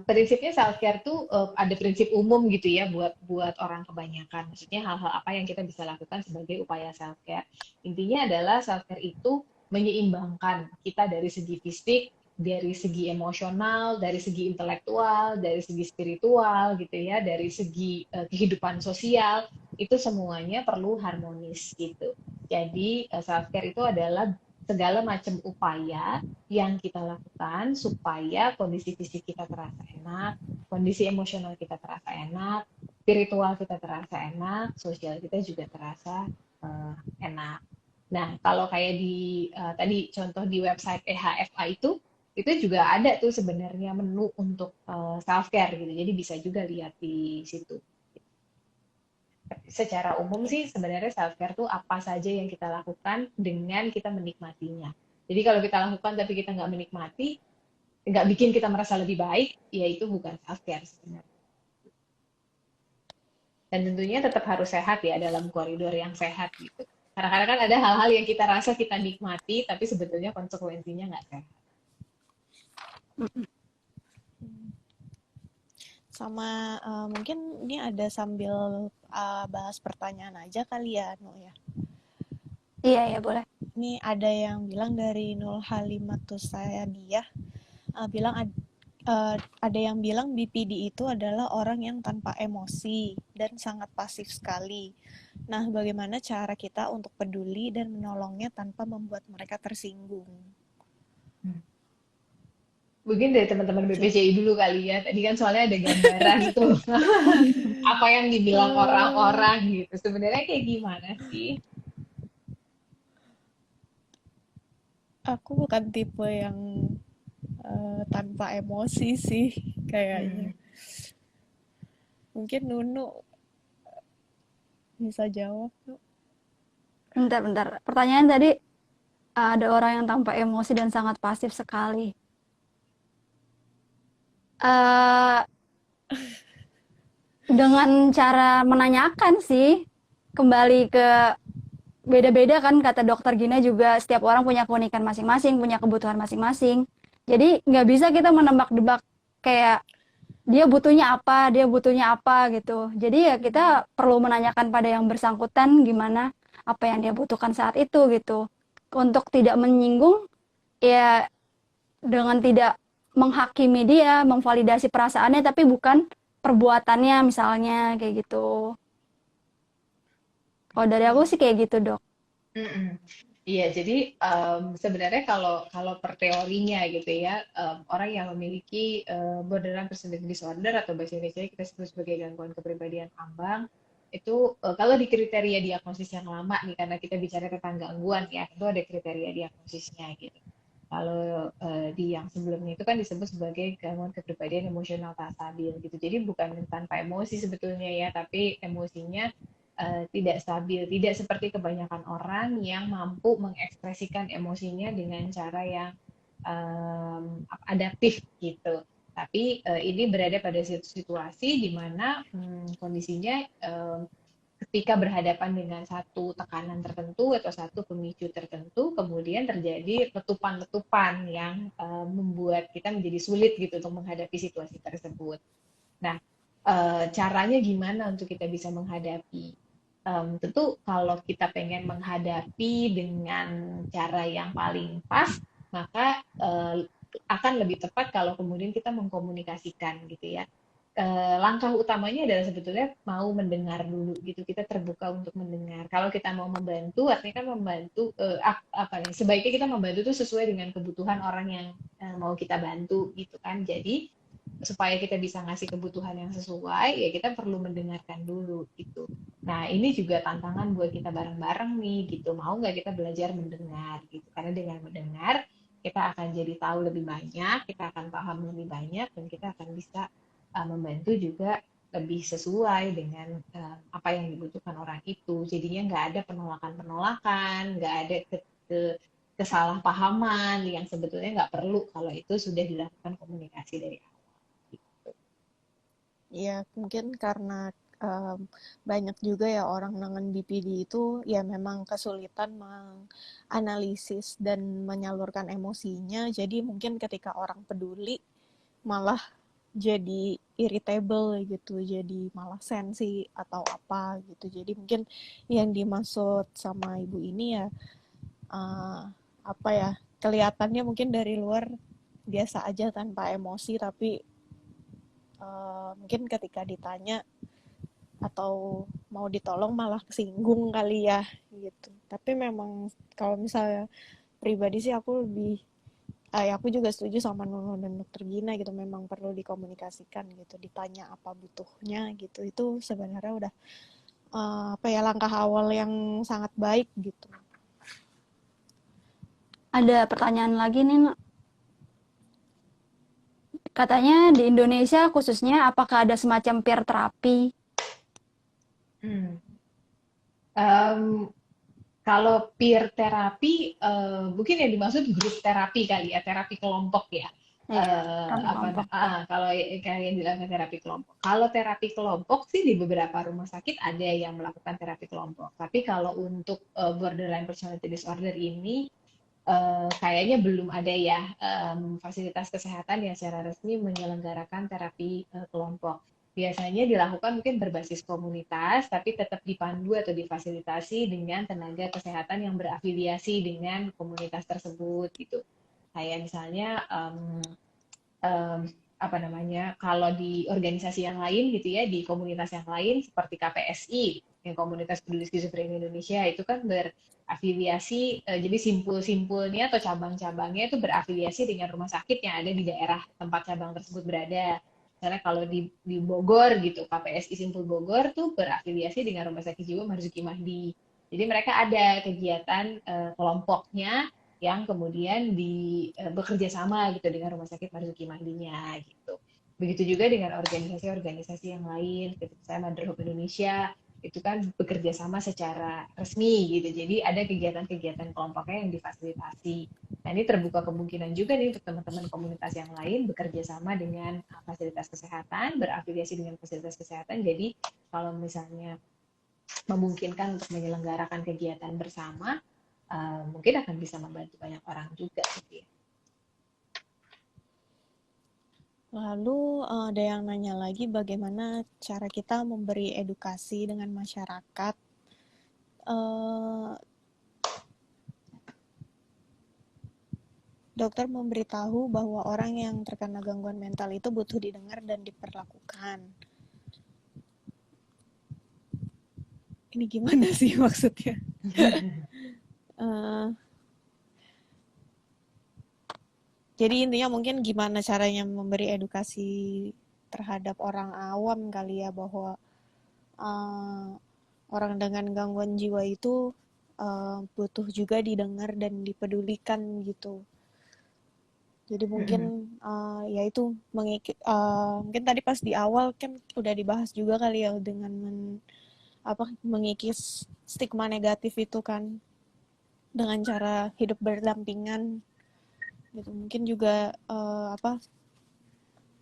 Prinsipnya self care tuh ada prinsip umum gitu ya buat orang kebanyakan. Maksudnya hal-hal apa yang kita bisa lakukan sebagai upaya self care. Intinya adalah self care itu menyeimbangkan kita dari segi fisik, dari segi emosional, dari segi intelektual, dari segi spiritual gitu ya, dari segi kehidupan sosial, itu semuanya perlu harmonis gitu. Jadi self care itu adalah segala macam upaya yang kita lakukan supaya kondisi fisik kita terasa enak, kondisi emosional kita terasa enak, spiritual kita terasa enak, sosial kita juga terasa enak. Nah, kalau kayak di tadi contoh di website EHFA itu juga ada tuh sebenarnya menu untuk self care gitu. Jadi bisa juga lihat di situ. Secara umum sih sebenarnya self care tuh apa saja yang kita lakukan dengan kita menikmatinya. Jadi kalau kita lakukan tapi kita nggak menikmati, nggak bikin kita merasa lebih baik, ya itu bukan self care sebenarnya. Dan tentunya tetap harus sehat ya dalam koridor yang sehat gitu. Kadang-kadang kan ada hal-hal yang kita rasa kita nikmati, tapi sebetulnya konsekuensinya nggak sehat. Sama mungkin ini ada sambil bahas pertanyaan aja kali ya, No ya. Iya, ya boleh. Ini ada yang bilang dari Nul Halimatus Sayadiah, bilang ada yang bilang BPD itu adalah orang yang tanpa emosi dan sangat pasif sekali. Nah, bagaimana cara kita untuk peduli dan menolongnya tanpa membuat mereka tersinggung? Mungkin dari teman-teman BPCI dulu kali ya. Tadi kan soalnya ada gambaran tuh. Apa yang dibilang orang-orang gitu. Sebenarnya kayak gimana sih? Aku bukan tipe yang tanpa emosi sih kayaknya. Mungkin Nunu bisa jawab tuh. Bentar. Pertanyaan tadi, ada orang yang tanpa emosi dan sangat pasif sekali. Dengan cara menanyakan sih, kembali ke beda-beda kan kata dokter Gina juga setiap orang punya keunikan masing-masing, punya kebutuhan masing-masing. Jadi nggak bisa kita menebak-debak kayak dia butuhnya apa gitu. Jadi ya kita perlu menanyakan pada yang bersangkutan gimana apa yang dia butuhkan saat itu gitu. Untuk tidak menyinggung ya dengan tidak menghakimi dia, memvalidasi perasaannya tapi bukan perbuatannya misalnya kayak gitu. Kalau dari aku sih kayak gitu, Dok. Iya, jadi sebenarnya kalau per teorinya gitu ya, orang yang memiliki borderline personality disorder atau bahasa Indonesia kita sebut sebagai gangguan kepribadian ambang, itu kalau di kriteria diagnosis yang lama nih, karena kita bicara tentang gangguan ya, itu ada kriteria diagnosisnya gitu. Kalau di yang sebelumnya itu kan disebut sebagai gangguan kepribadian emosional tak stabil gitu. Jadi bukan tanpa emosi sebetulnya ya, tapi emosinya tidak stabil, tidak seperti kebanyakan orang yang mampu mengekspresikan emosinya dengan cara yang adaptif gitu. Tapi ini berada pada situasi di mana kondisinya ketika berhadapan dengan satu tekanan tertentu atau satu pemicu tertentu, kemudian terjadi letupan-letupan yang membuat kita menjadi sulit gitu untuk menghadapi situasi tersebut. Nah, caranya gimana untuk kita bisa menghadapi? tentu kalau kita pengen menghadapi dengan cara yang paling pas, maka akan lebih tepat kalau kemudian kita mengkomunikasikan gitu ya. Langkah utamanya adalah sebetulnya mau mendengar dulu gitu, kita terbuka untuk mendengar. Kalau kita mau membantu, artinya kan membantu apa ya, sebaiknya kita membantu itu sesuai dengan kebutuhan orang yang mau kita bantu gitu kan. Jadi supaya kita bisa ngasih kebutuhan yang sesuai, ya kita perlu mendengarkan dulu gitu. Nah, ini juga tantangan buat kita bareng-bareng nih gitu. Mau nggak kita belajar mendengar gitu? Karena dengan mendengar kita akan jadi tahu lebih banyak, kita akan paham lebih banyak, dan kita akan bisa membantu juga lebih sesuai dengan apa yang dibutuhkan orang itu. Jadinya nggak ada penolakan-penolakan, nggak ada kesalahpahaman yang sebetulnya nggak perlu kalau itu sudah dilakukan komunikasi dari awal. Ya, mungkin karena banyak juga ya orang dengan BPD itu ya memang kesulitan menganalisis dan menyalurkan emosinya. Jadi mungkin ketika orang peduli malah jadi irritable gitu, jadi malah sensi atau apa gitu. Jadi mungkin yang dimaksud sama ibu ini ya apa ya, kelihatannya mungkin dari luar biasa aja tanpa emosi, tapi mungkin ketika ditanya atau mau ditolong malah kesinggung kali ya gitu. Tapi memang kalau misalnya pribadi sih aku lebih ya aku juga setuju sama Nunu dan Dokter Gina gitu, memang perlu dikomunikasikan gitu, ditanya apa butuhnya gitu, itu sebenarnya udah apa ya, langkah awal yang sangat baik gitu. Ada pertanyaan lagi nih, Nak. Katanya di Indonesia khususnya apakah ada semacam peer terapi? Hmm. Um, Kalau peer terapi, mungkin yang dimaksud grup terapi kali ya, terapi kelompok ya. Iya, terapi kelompok. Kalau kayak yang dilakukan terapi kelompok. Kalau terapi kelompok sih di beberapa rumah sakit ada yang melakukan terapi kelompok. Tapi kalau untuk borderline personality disorder ini, kayaknya belum ada ya fasilitas kesehatan yang secara resmi menyelenggarakan terapi kelompok. Biasanya dilakukan mungkin berbasis komunitas, tapi tetap dipandu atau difasilitasi dengan tenaga kesehatan yang berafiliasi dengan komunitas tersebut gitu. Kayak misalnya um, apa namanya, kalau di organisasi yang lain gitu ya, di komunitas yang lain seperti KPSI, yang Komunitas Peduli Skizofrenia Indonesia, itu kan berafiliasi, jadi simpul-simpulnya atau cabang-cabangnya itu berafiliasi dengan rumah sakit yang ada di daerah tempat cabang tersebut berada. Misalnya kalau di Bogor gitu, KPSI Simpul Bogor tuh berafiliasi dengan Rumah Sakit Jiwa Marzuki Mahdi. Jadi mereka ada kegiatan kelompoknya yang kemudian bekerja sama gitu dengan Rumah Sakit Marzuki Mahdinya gitu. Begitu juga dengan organisasi-organisasi yang lain, seperti misalnya Motherhood Indonesia, itu kan bekerja sama secara resmi gitu. Jadi ada kegiatan-kegiatan kelompoknya yang difasilitasi. Nah, ini terbuka kemungkinan juga nih untuk teman-teman komunitas yang lain bekerja sama dengan fasilitas kesehatan, berafiliasi dengan fasilitas kesehatan. Jadi kalau misalnya memungkinkan untuk menyelenggarakan kegiatan bersama, mungkin akan bisa membantu banyak orang juga gitu ya. Lalu ada yang nanya lagi, bagaimana cara kita memberi edukasi dengan masyarakat dokter memberitahu bahwa orang yang terkena gangguan mental itu butuh didengar dan diperlakukan. Ini gimana sih maksudnya? Jadi intinya mungkin gimana caranya memberi edukasi terhadap orang awam kali ya, bahwa orang dengan gangguan jiwa itu butuh juga didengar dan dipedulikan gitu. Jadi mungkin ya itu mungkin tadi pas di awal kan udah dibahas juga kali ya, dengan mengikis stigma negatif itu kan dengan cara hidup berdampingan gitu. Mungkin juga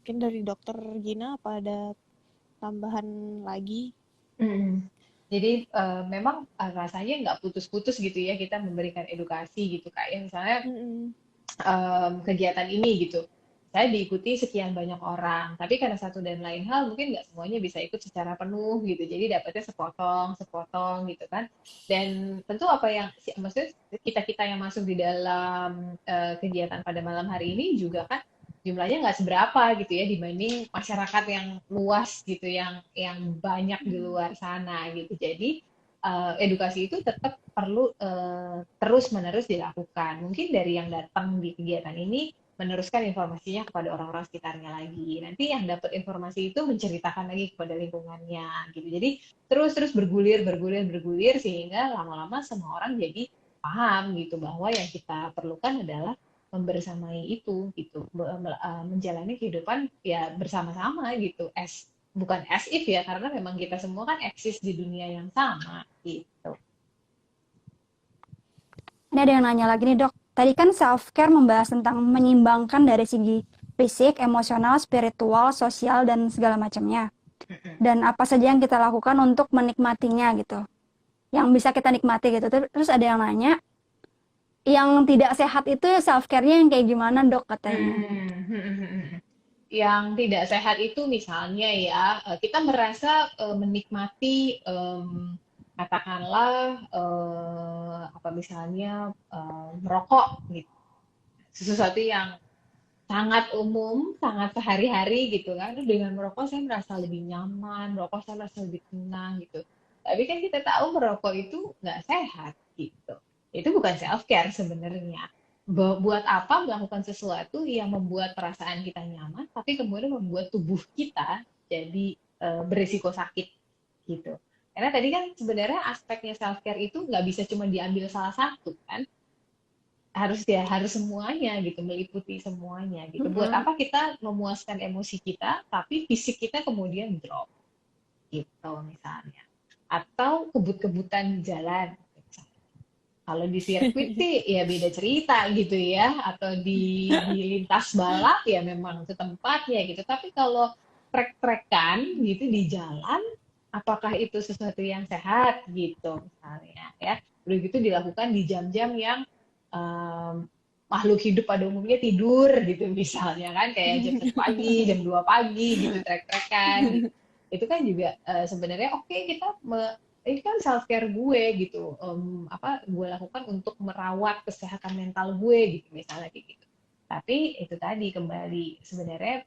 mungkin dari Dokter Gina apa ada tambahan lagi? Jadi memang rasanya nggak putus-putus gitu ya kita memberikan edukasi gitu, kayak misalnya kegiatan ini gitu. saya diikuti sekian banyak orang, tapi karena satu dan lain hal mungkin nggak semuanya bisa ikut secara penuh gitu, jadi dapetnya sepotong gitu kan. Dan tentu apa yang maksudnya kita yang masuk di dalam kegiatan pada malam hari ini juga kan jumlahnya nggak seberapa gitu ya dibanding masyarakat yang luas gitu, yang banyak di luar sana gitu. Jadi edukasi itu tetap perlu terus-menerus dilakukan. Mungkin dari yang datang di kegiatan ini meneruskan informasinya kepada orang-orang sekitarnya lagi. Nanti yang dapat informasi itu menceritakan lagi kepada lingkungannya gitu. Jadi terus-terus bergulir sehingga lama-lama semua orang jadi paham gitu bahwa yang kita perlukan adalah membersamai itu gitu, menjalani kehidupan ya bersama-sama gitu. Bukan as if ya, karena memang kita semua kan eksis di dunia yang sama gitu. Ini ada yang nanya lagi nih dok. Tadi kan self care membahas tentang menyimbangkan dari segi fisik, emosional, spiritual, sosial dan segala macamnya. Dan apa saja yang kita lakukan untuk menikmatinya gitu. Yang bisa kita nikmati gitu. Terus ada yang nanya, yang tidak sehat itu self care-nya yang kayak gimana dok katanya. Yang tidak sehat itu misalnya ya kita merasa menikmati katakanlah apa misalnya merokok gitu, sesuatu yang sangat umum, sangat sehari-hari gitu kan. Dengan merokok saya merasa lebih nyaman, merokok saya merasa lebih tenang gitu. Tapi kan kita tahu merokok itu nggak sehat gitu. Itu bukan self care sebenarnya. Buat apa melakukan sesuatu yang membuat perasaan kita nyaman, tapi kemudian membuat tubuh kita jadi berisiko sakit gitu. Karena tadi kan sebenarnya aspeknya self care itu nggak bisa cuma diambil salah satu kan, harus semuanya gitu, meliputi semuanya gitu. Buat apa kita memuaskan emosi kita tapi fisik kita kemudian drop gitu misalnya, atau kebut-kebutan jalan kalau di sirkuit sih ya beda cerita gitu ya, atau di lintas balap ya memang setempatnya gitu. Tapi kalau trek-trekan gitu di jalan, apakah itu sesuatu yang sehat gitu misalnya ya? Udah gitu dilakukan di jam-jam yang makhluk hidup pada umumnya tidur gitu misalnya kan, kayak jam 1 pagi, jam 2 pagi gitu trek-trekan gitu. Itu kan juga sebenarnya oke, ini kan self care gue gitu, apa gue lakukan untuk merawat kesehatan mental gue gitu misalnya kayak gitu. Tapi itu tadi kembali sebenarnya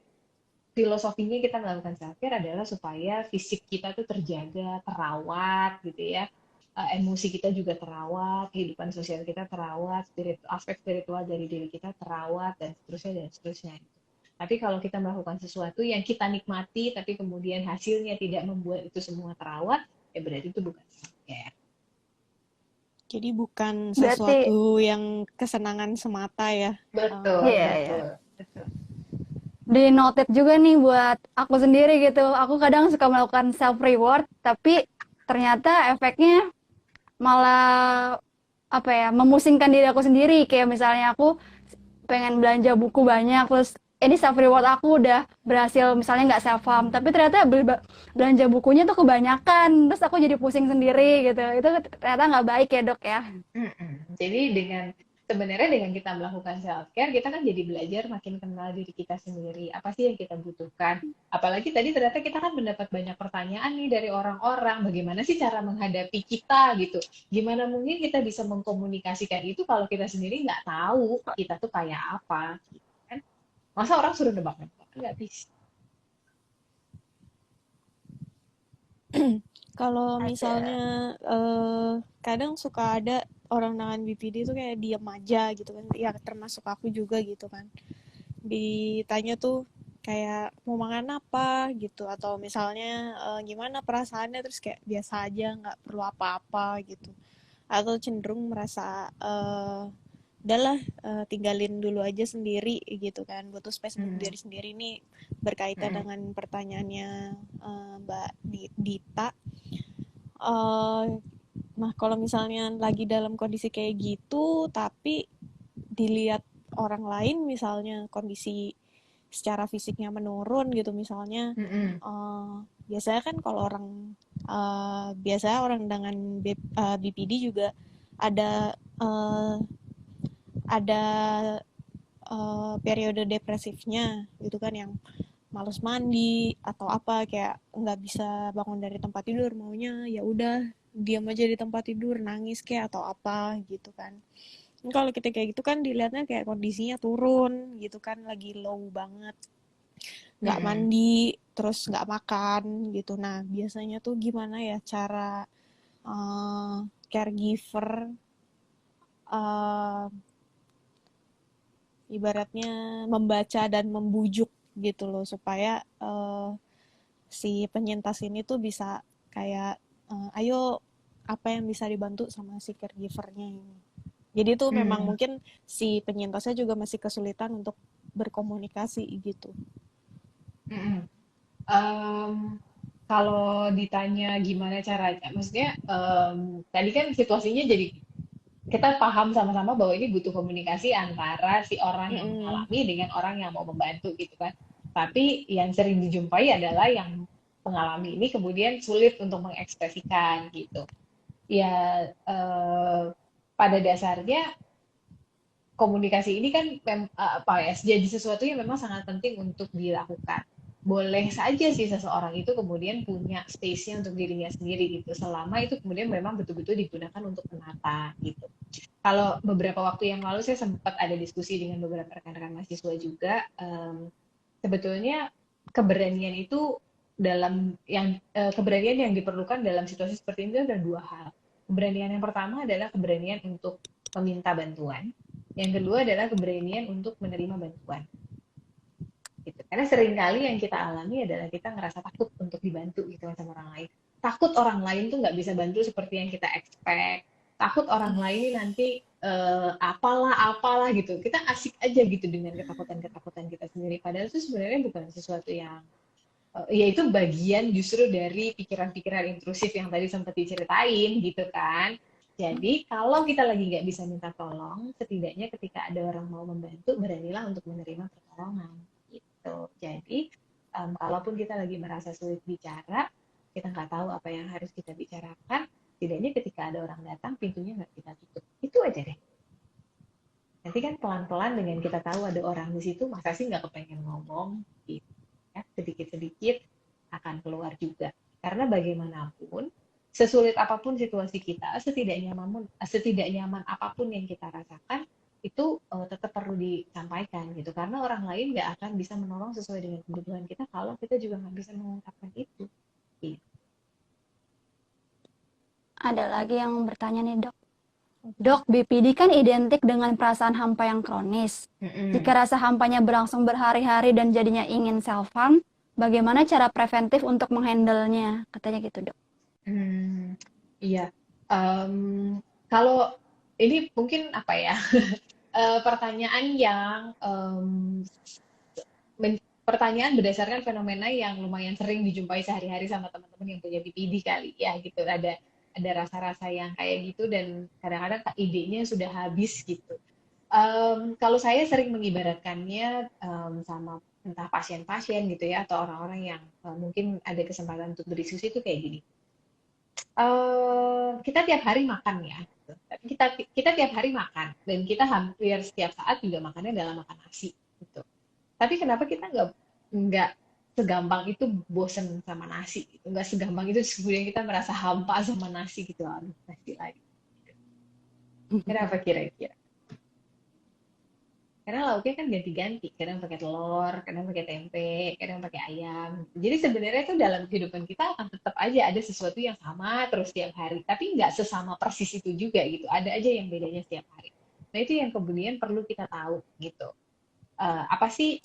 filosofinya kita melakukan self care adalah supaya fisik kita tuh terjaga, terawat gitu ya. Emosi kita juga terawat, kehidupan sosial kita terawat, aspek spiritual dari diri kita terawat dan seterusnya dan seterusnya. Tapi kalau kita melakukan sesuatu yang kita nikmati tapi kemudian hasilnya tidak membuat itu semua terawat, ya berarti itu bukan self care. Jadi bukan Berarti sesuatu yang kesenangan semata ya. Betul, iya ya. betul. Di noted juga nih buat aku sendiri gitu. Aku kadang suka melakukan self reward, tapi ternyata efeknya malah apa ya, memusingkan diri aku sendiri. Kayak misalnya aku pengen belanja buku banyak, terus ini self reward aku udah berhasil misalnya nggak self harm, tapi ternyata belanja bukunya tuh kebanyakan, terus aku jadi pusing sendiri gitu. Itu ternyata nggak baik ya dok ya. Jadi sebenarnya dengan kita melakukan self care, kita kan jadi belajar makin kenal diri kita sendiri. Apa sih yang kita butuhkan? Apalagi tadi ternyata kita kan mendapat banyak pertanyaan nih dari orang-orang. Bagaimana sih cara menghadapi kita gitu? Gimana mungkin kita bisa mengkomunikasikan itu kalau kita sendiri nggak tahu kita tuh kayak apa? Gitu kan? Masa orang suruh nebak-nebak? Nggak bisa. Kalau Ada. misalnya kadang suka ada orang dengan BPD itu kayak diam aja gitu kan, ya termasuk aku juga gitu kan. Ditanya tuh kayak mau makan apa gitu, atau misalnya gimana perasaannya, terus kayak biasa aja nggak perlu apa-apa gitu, atau cenderung merasa udahlah tinggalin dulu aja sendiri gitu kan, butuh space untuk diri sendiri. Nih berkaitan dengan pertanyaannya Mbak Dita. Nah kalau misalnya lagi dalam kondisi kayak gitu tapi dilihat orang lain misalnya kondisi secara fisiknya menurun gitu misalnya, biasanya kan kalau orang biasanya orang dengan BPD juga ada periode depresifnya gitu kan, yang males mandi atau apa, kayak nggak bisa bangun dari tempat tidur, maunya ya udah diam aja di tempat tidur, nangis kayak atau apa gitu kan. Kalau kita kayak gitu kan dilihatnya kayak kondisinya turun gitu kan, lagi low banget, nggak Mm-mm. mandi, terus nggak makan gitu. Nah, biasanya tuh gimana ya cara eh, caregiver eh, ibaratnya membaca dan membujuk gitu loh, supaya si penyintas ini tuh bisa kayak ayo apa yang bisa dibantu sama si caregivernya ini. Jadi tuh memang Mm-mm. mungkin si penyintasnya juga masih kesulitan untuk berkomunikasi gitu. Mm-mm. Em, Kalau ditanya gimana caranya, maksudnya tadi kan situasinya jadi kita paham sama-sama bahwa ini butuh komunikasi antara si orang yang Mm-mm. mengalami dengan orang yang mau membantu gitu kan. Tapi yang sering dijumpai adalah yang pengalami ini kemudian sulit untuk mengekspresikan gitu. Ya pada dasarnya komunikasi ini kan apa ya, jadi sesuatu yang memang sangat penting untuk dilakukan. Boleh saja sih seseorang itu kemudian punya space-nya untuk dirinya sendiri gitu, selama itu kemudian memang betul-betul digunakan untuk menata gitu. Kalau beberapa waktu yang lalu saya sempat ada diskusi dengan beberapa rekan-rekan mahasiswa juga, sebetulnya keberanian itu keberanian yang diperlukan dalam situasi seperti ini ada dua hal. Keberanian yang pertama adalah keberanian untuk meminta bantuan. Yang kedua adalah keberanian untuk menerima bantuan. Gitu. Karena seringkali yang kita alami adalah kita ngerasa takut untuk dibantu gitu sama orang lain. Takut orang lain tuh nggak bisa bantu seperti yang kita expect. Takut orang lain nanti apalah gitu. Kita asik aja gitu dengan ketakutan-ketakutan kita sendiri. Padahal itu sebenarnya bukan sesuatu yang ya itu bagian justru dari pikiran-pikiran intrusif yang tadi sempat diceritain gitu kan. Jadi kalau kita lagi nggak bisa minta tolong, setidaknya ketika ada orang mau membantu, beranilah untuk menerima pertolongan gitu. Jadi kalaupun kita lagi merasa sulit bicara, kita nggak tahu apa yang harus kita bicarakan, setidaknya ketika ada orang datang, pintunya nggak kita tutup. Itu aja deh. Nanti kan pelan-pelan dengan kita tahu ada orang di situ, masa sih nggak kepengen ngomong gitu ya, sedikit-sedikit akan keluar juga. Karena bagaimanapun, sesulit apapun situasi kita, setidak nyaman apapun yang kita rasakan, itu tetap perlu disampaikan gitu. Karena orang lain nggak akan bisa menolong sesuai dengan kebutuhan kita kalau kita juga nggak bisa mengungkapkan itu. Gitu. Ada lagi yang bertanya nih, Dok. Dok, BPD kan identik dengan perasaan hampa yang kronis. Jika Mm-mm. rasa hampanya berlangsung berhari-hari dan jadinya ingin self-harm, bagaimana cara preventif untuk menghandlenya? Katanya gitu, Dok. Hmm, iya. Em, Kalau ini mungkin apa ya? Pertanyaan yang pertanyaan berdasarkan fenomena yang lumayan sering dijumpai sehari-hari sama teman-teman yang punya BPD kali ya gitu. Ada rasa-rasa yang kayak gitu dan kadang-kadang idenya sudah habis gitu. Kalau saya sering mengibaratkannya sama entah pasien-pasien gitu ya atau orang-orang yang mungkin ada kesempatan untuk berdiskusi itu kayak gini. Kita tiap hari makan ya. Gitu. Tapi kita tiap hari makan dan kita hampir setiap saat juga makannya dalam makan nasi gitu. Tapi kenapa kita nggak segampang itu bosen sama nasi gitu. Nggak segampang itu kemudian kita merasa hampa sama nasi gitu. Aduh, nasi lagi. Kenapa kira-kira? Karena lauknya kan ganti-ganti, kadang pakai telur, kadang pakai tempe, kadang pakai ayam. Jadi sebenarnya itu dalam kehidupan kita akan tetap aja ada sesuatu yang sama terus setiap hari, tapi nggak sesama persis itu juga gitu. Ada aja yang bedanya setiap hari. Nah itu yang kemudian perlu kita tahu gitu. Apa sih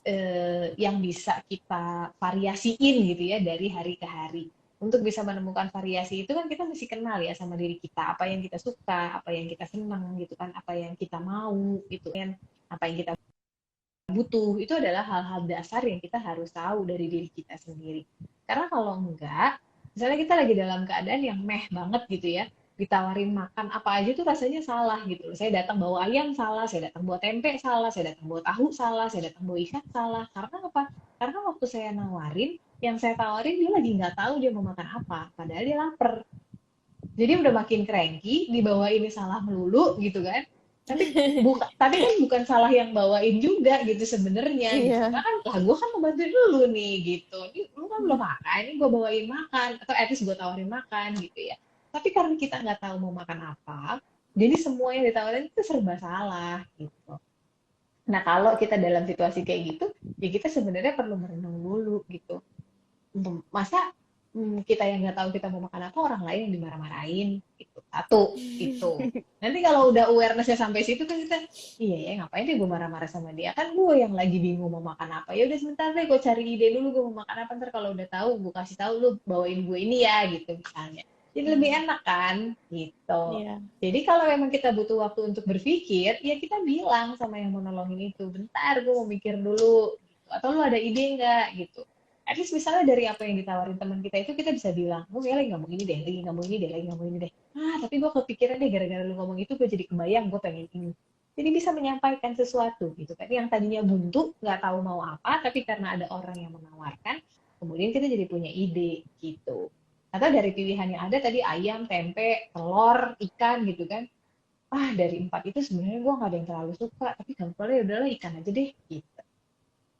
yang bisa kita variasiin gitu ya dari hari ke hari. Untuk bisa menemukan variasi itu kan kita mesti kenal ya sama diri kita, apa yang kita suka, apa yang kita senang gitu kan, apa yang kita mau gitu kan, apa yang kita butuh. Itu adalah hal-hal dasar yang kita harus tahu dari diri kita sendiri. Karena kalau enggak, misalnya kita lagi dalam keadaan yang meh banget gitu ya, ditawarin makan apa aja tuh rasanya salah gitu. Saya datang bawa ayam salah, saya datang bawa tempe salah, saya datang bawa tahu salah, saya datang bawa ikan salah. Karena apa? Karena waktu saya nawarin, yang saya tawarin dia lagi nggak tahu dia mau makan apa, padahal dia lapar. Jadi udah makin cranky, dibawa ini salah melulu gitu kan. tapi kan bukan salah yang bawain juga gitu sebenarnya gitu. Iya. Karena kan lah gue kan ngebantuin dulu nih gitu. Ini lu kan belum makan, ini gue bawain makan atau at least gue tawarin makan gitu ya. Tapi karena kita nggak tahu mau makan apa, jadi semua yang ditawarin itu serba salah gitu. Nah, kalau kita dalam situasi kayak gitu, ya kita sebenarnya perlu merenung dulu gitu. Masa kita yang nggak tahu kita mau makan apa, orang lain yang dimarah-marahin gitu. Satu, itu. Nanti kalau udah awareness-nya sampai situ kan kita, iya ya ngapain deh gue marah-marah sama dia, kan gue yang lagi bingung mau makan apa. Ya udah sebentar deh gue cari ide dulu gue mau makan apa, ntar kalau udah tahu gue kasih tahu lu bawain gue ini ya gitu misalnya. Jadi lebih enak kan gitu. Iya. Jadi kalau memang kita butuh waktu untuk berpikir, ya kita bilang sama yang mau nolongin itu, bentar gue mau mikir dulu gitu. Atau lu ada ide nggak gitu. At least misalnya dari apa yang ditawarin teman kita itu kita bisa bilang, gue lagi ngomong ini deh, lagi ngomong ini deh, lagi ngomong ini deh. Ah, tapi gue kepikiran deh gara-gara lu ngomong itu gue jadi kebayang gue pengen ini. Jadi bisa menyampaikan sesuatu gitu kan. Yang tadinya buntu, nggak tahu mau apa, tapi karena ada orang yang menawarkan, kemudian kita jadi punya ide gitu. Atau dari pilihan yang ada tadi ayam, tempe, telur, ikan gitu kan. Ah, dari 4 itu sebenarnya gue nggak ada yang terlalu suka, tapi kalau ya udahlah ikan aja deh gitu.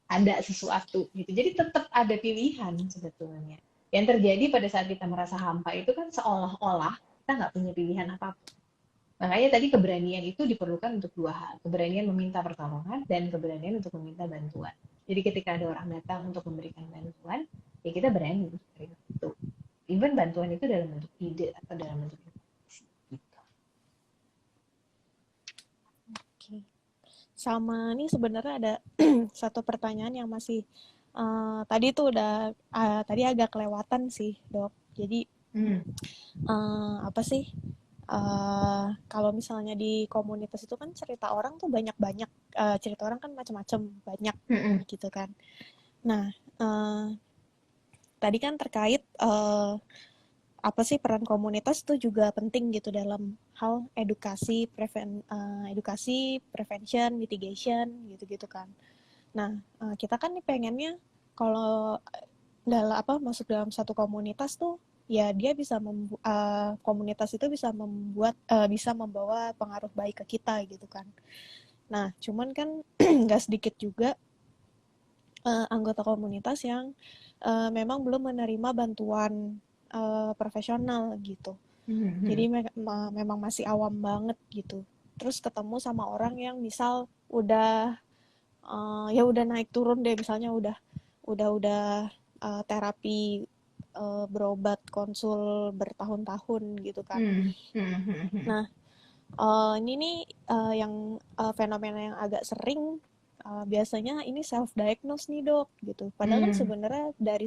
Ada sesuatu gitu. Jadi tetap ada pilihan sebetulnya. Yang terjadi pada saat kita merasa hampa itu kan seolah-olah kita nggak punya pilihan apapun. Makanya tadi keberanian itu diperlukan untuk dua hal. Keberanian meminta pertolongan dan keberanian untuk meminta bantuan. Jadi ketika ada orang datang untuk memberikan bantuan, ya kita berani menerima itu. Even bantuan itu dalam bentuk ide atau dalam bentuk informasi. Gitu. Oke. Sama nih sebenarnya ada satu pertanyaan yang masih tadi tuh udah tadi agak kelewatan sih, Dok. Jadi apa sih? Kalau misalnya di komunitas itu kan cerita orang tuh banyak-banyak, cerita orang kan macam-macam, banyak gitu kan. Nah, tadi kan terkait apa sih peran komunitas itu juga penting gitu dalam hal edukasi, prevention, mitigation gitu-gitu kan. Nah, kita kan nih pengennya kalau masuk dalam satu komunitas tuh ya dia bisa komunitas itu bisa membawa pengaruh baik ke kita gitu kan. Nah, cuman kan nggak sedikit juga anggota komunitas yang memang belum menerima bantuan profesional gitu. Jadi memang masih awam banget gitu. Terus ketemu sama orang yang misal udah ya udah naik turun deh, misalnya udah terapi, berobat konsul bertahun-tahun gitu kan. Nah, ini nih yang fenomena yang agak sering biasanya ini self diagnose nih, Dok, gitu. Padahal kan sebenarnya dari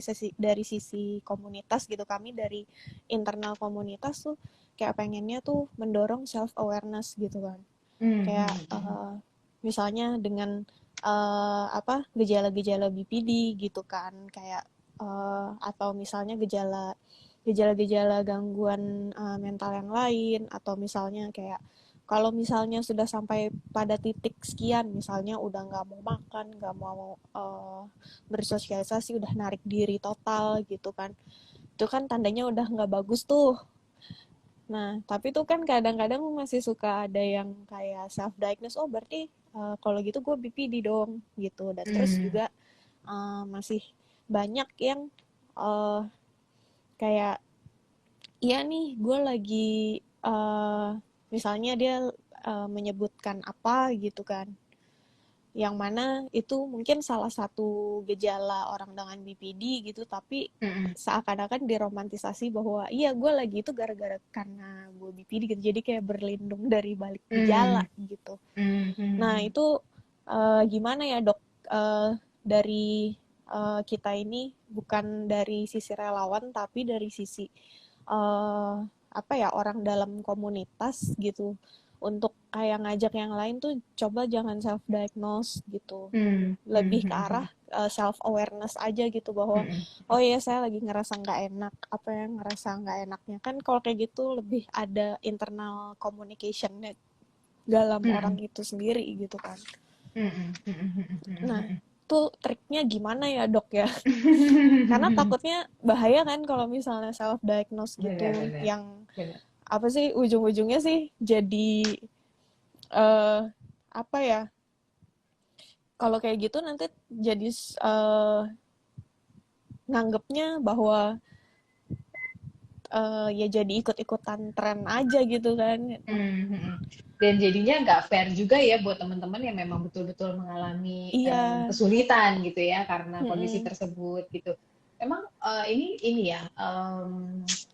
sisi komunitas gitu, kami dari internal komunitas tuh kayak pengennya tuh mendorong self awareness gitu kan. Kayak misalnya dengan gejala-gejala BPD gitu kan, kayak atau misalnya gejala-gejala gangguan mental yang lain, atau misalnya kayak kalau misalnya sudah sampai pada titik sekian, misalnya udah nggak mau makan, nggak mau bersosialisasi, udah narik diri total gitu kan, itu kan tandanya udah nggak bagus tuh. Nah, tapi tuh kan kadang-kadang masih suka ada yang kayak self-diagnose, oh berarti kalau gitu gue BPD dong gitu. Dan terus juga masih banyak yang kayak, iya nih gue lagi misalnya dia menyebutkan apa gitu kan, yang mana itu mungkin salah satu gejala orang dengan BPD gitu, tapi seakan-akan diromantisasi bahwa iya gue lagi itu gara-gara karena gue BPD gitu, jadi kayak berlindung dari balik gejala gitu. Nah itu gimana ya, Dok, dari kita ini bukan dari sisi relawan tapi dari sisi orang dalam komunitas gitu, untuk kayak ngajak yang lain tuh coba jangan self diagnose gitu, lebih ke arah self awareness aja gitu, bahwa oh ya saya lagi ngerasa nggak enak, apa yang ngerasa nggak enaknya kan, kalau kayak gitu lebih ada internal communication-nya dalam orang itu sendiri gitu kan. Nah tuh triknya gimana ya, Dok ya? Karena takutnya bahaya kan kalau misalnya self diagnose gitu, yang apa sih ujung-ujungnya sih jadi eh apa ya, kalau kayak gitu nanti jadi nganggepnya bahwa ya jadi ikut-ikutan tren aja gitu kan. Mhm. Dan jadinya nggak fair juga ya buat teman-teman yang memang betul-betul mengalami Iya. kesulitan gitu ya karena kondisi Mm-mm. tersebut gitu. Emang ini ya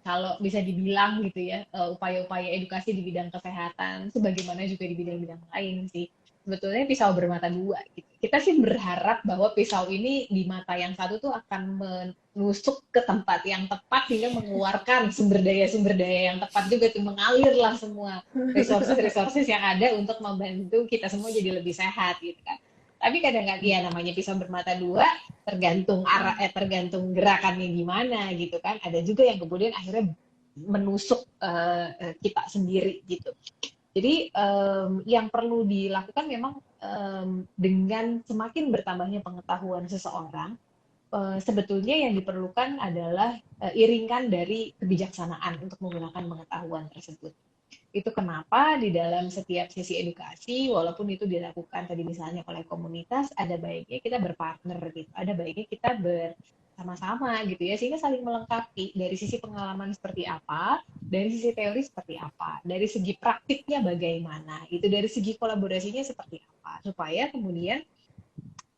kalau bisa dibilang gitu ya upaya-upaya edukasi di bidang kesehatan sebagaimana juga di bidang-bidang lain sih sebetulnya pisau bermata dua gitu. Kita sih berharap bahwa pisau ini di mata yang satu tuh akan menusuk ke tempat yang tepat hingga mengeluarkan sumber daya yang tepat juga tuh mengalirlah semua resources yang ada untuk membantu kita semua jadi lebih sehat gitu kan. Tapi kadang-kadang ya namanya pisau bermata dua tergantung tergantung gerakannya gimana gitu kan. Ada juga yang kemudian akhirnya menusuk kita sendiri gitu. Jadi yang perlu dilakukan memang dengan semakin bertambahnya pengetahuan seseorang, sebetulnya yang diperlukan adalah iringkan dari kebijaksanaan untuk menggunakan pengetahuan tersebut. Itu kenapa di dalam setiap sesi edukasi, walaupun itu dilakukan tadi misalnya oleh komunitas, ada baiknya kita berpartner gitu, ada baiknya kita bersama-sama gitu ya, sehingga saling melengkapi dari sisi pengalaman seperti apa, dari sisi teori seperti apa, dari segi praktiknya bagaimana, itu dari segi kolaborasinya seperti apa, supaya kemudian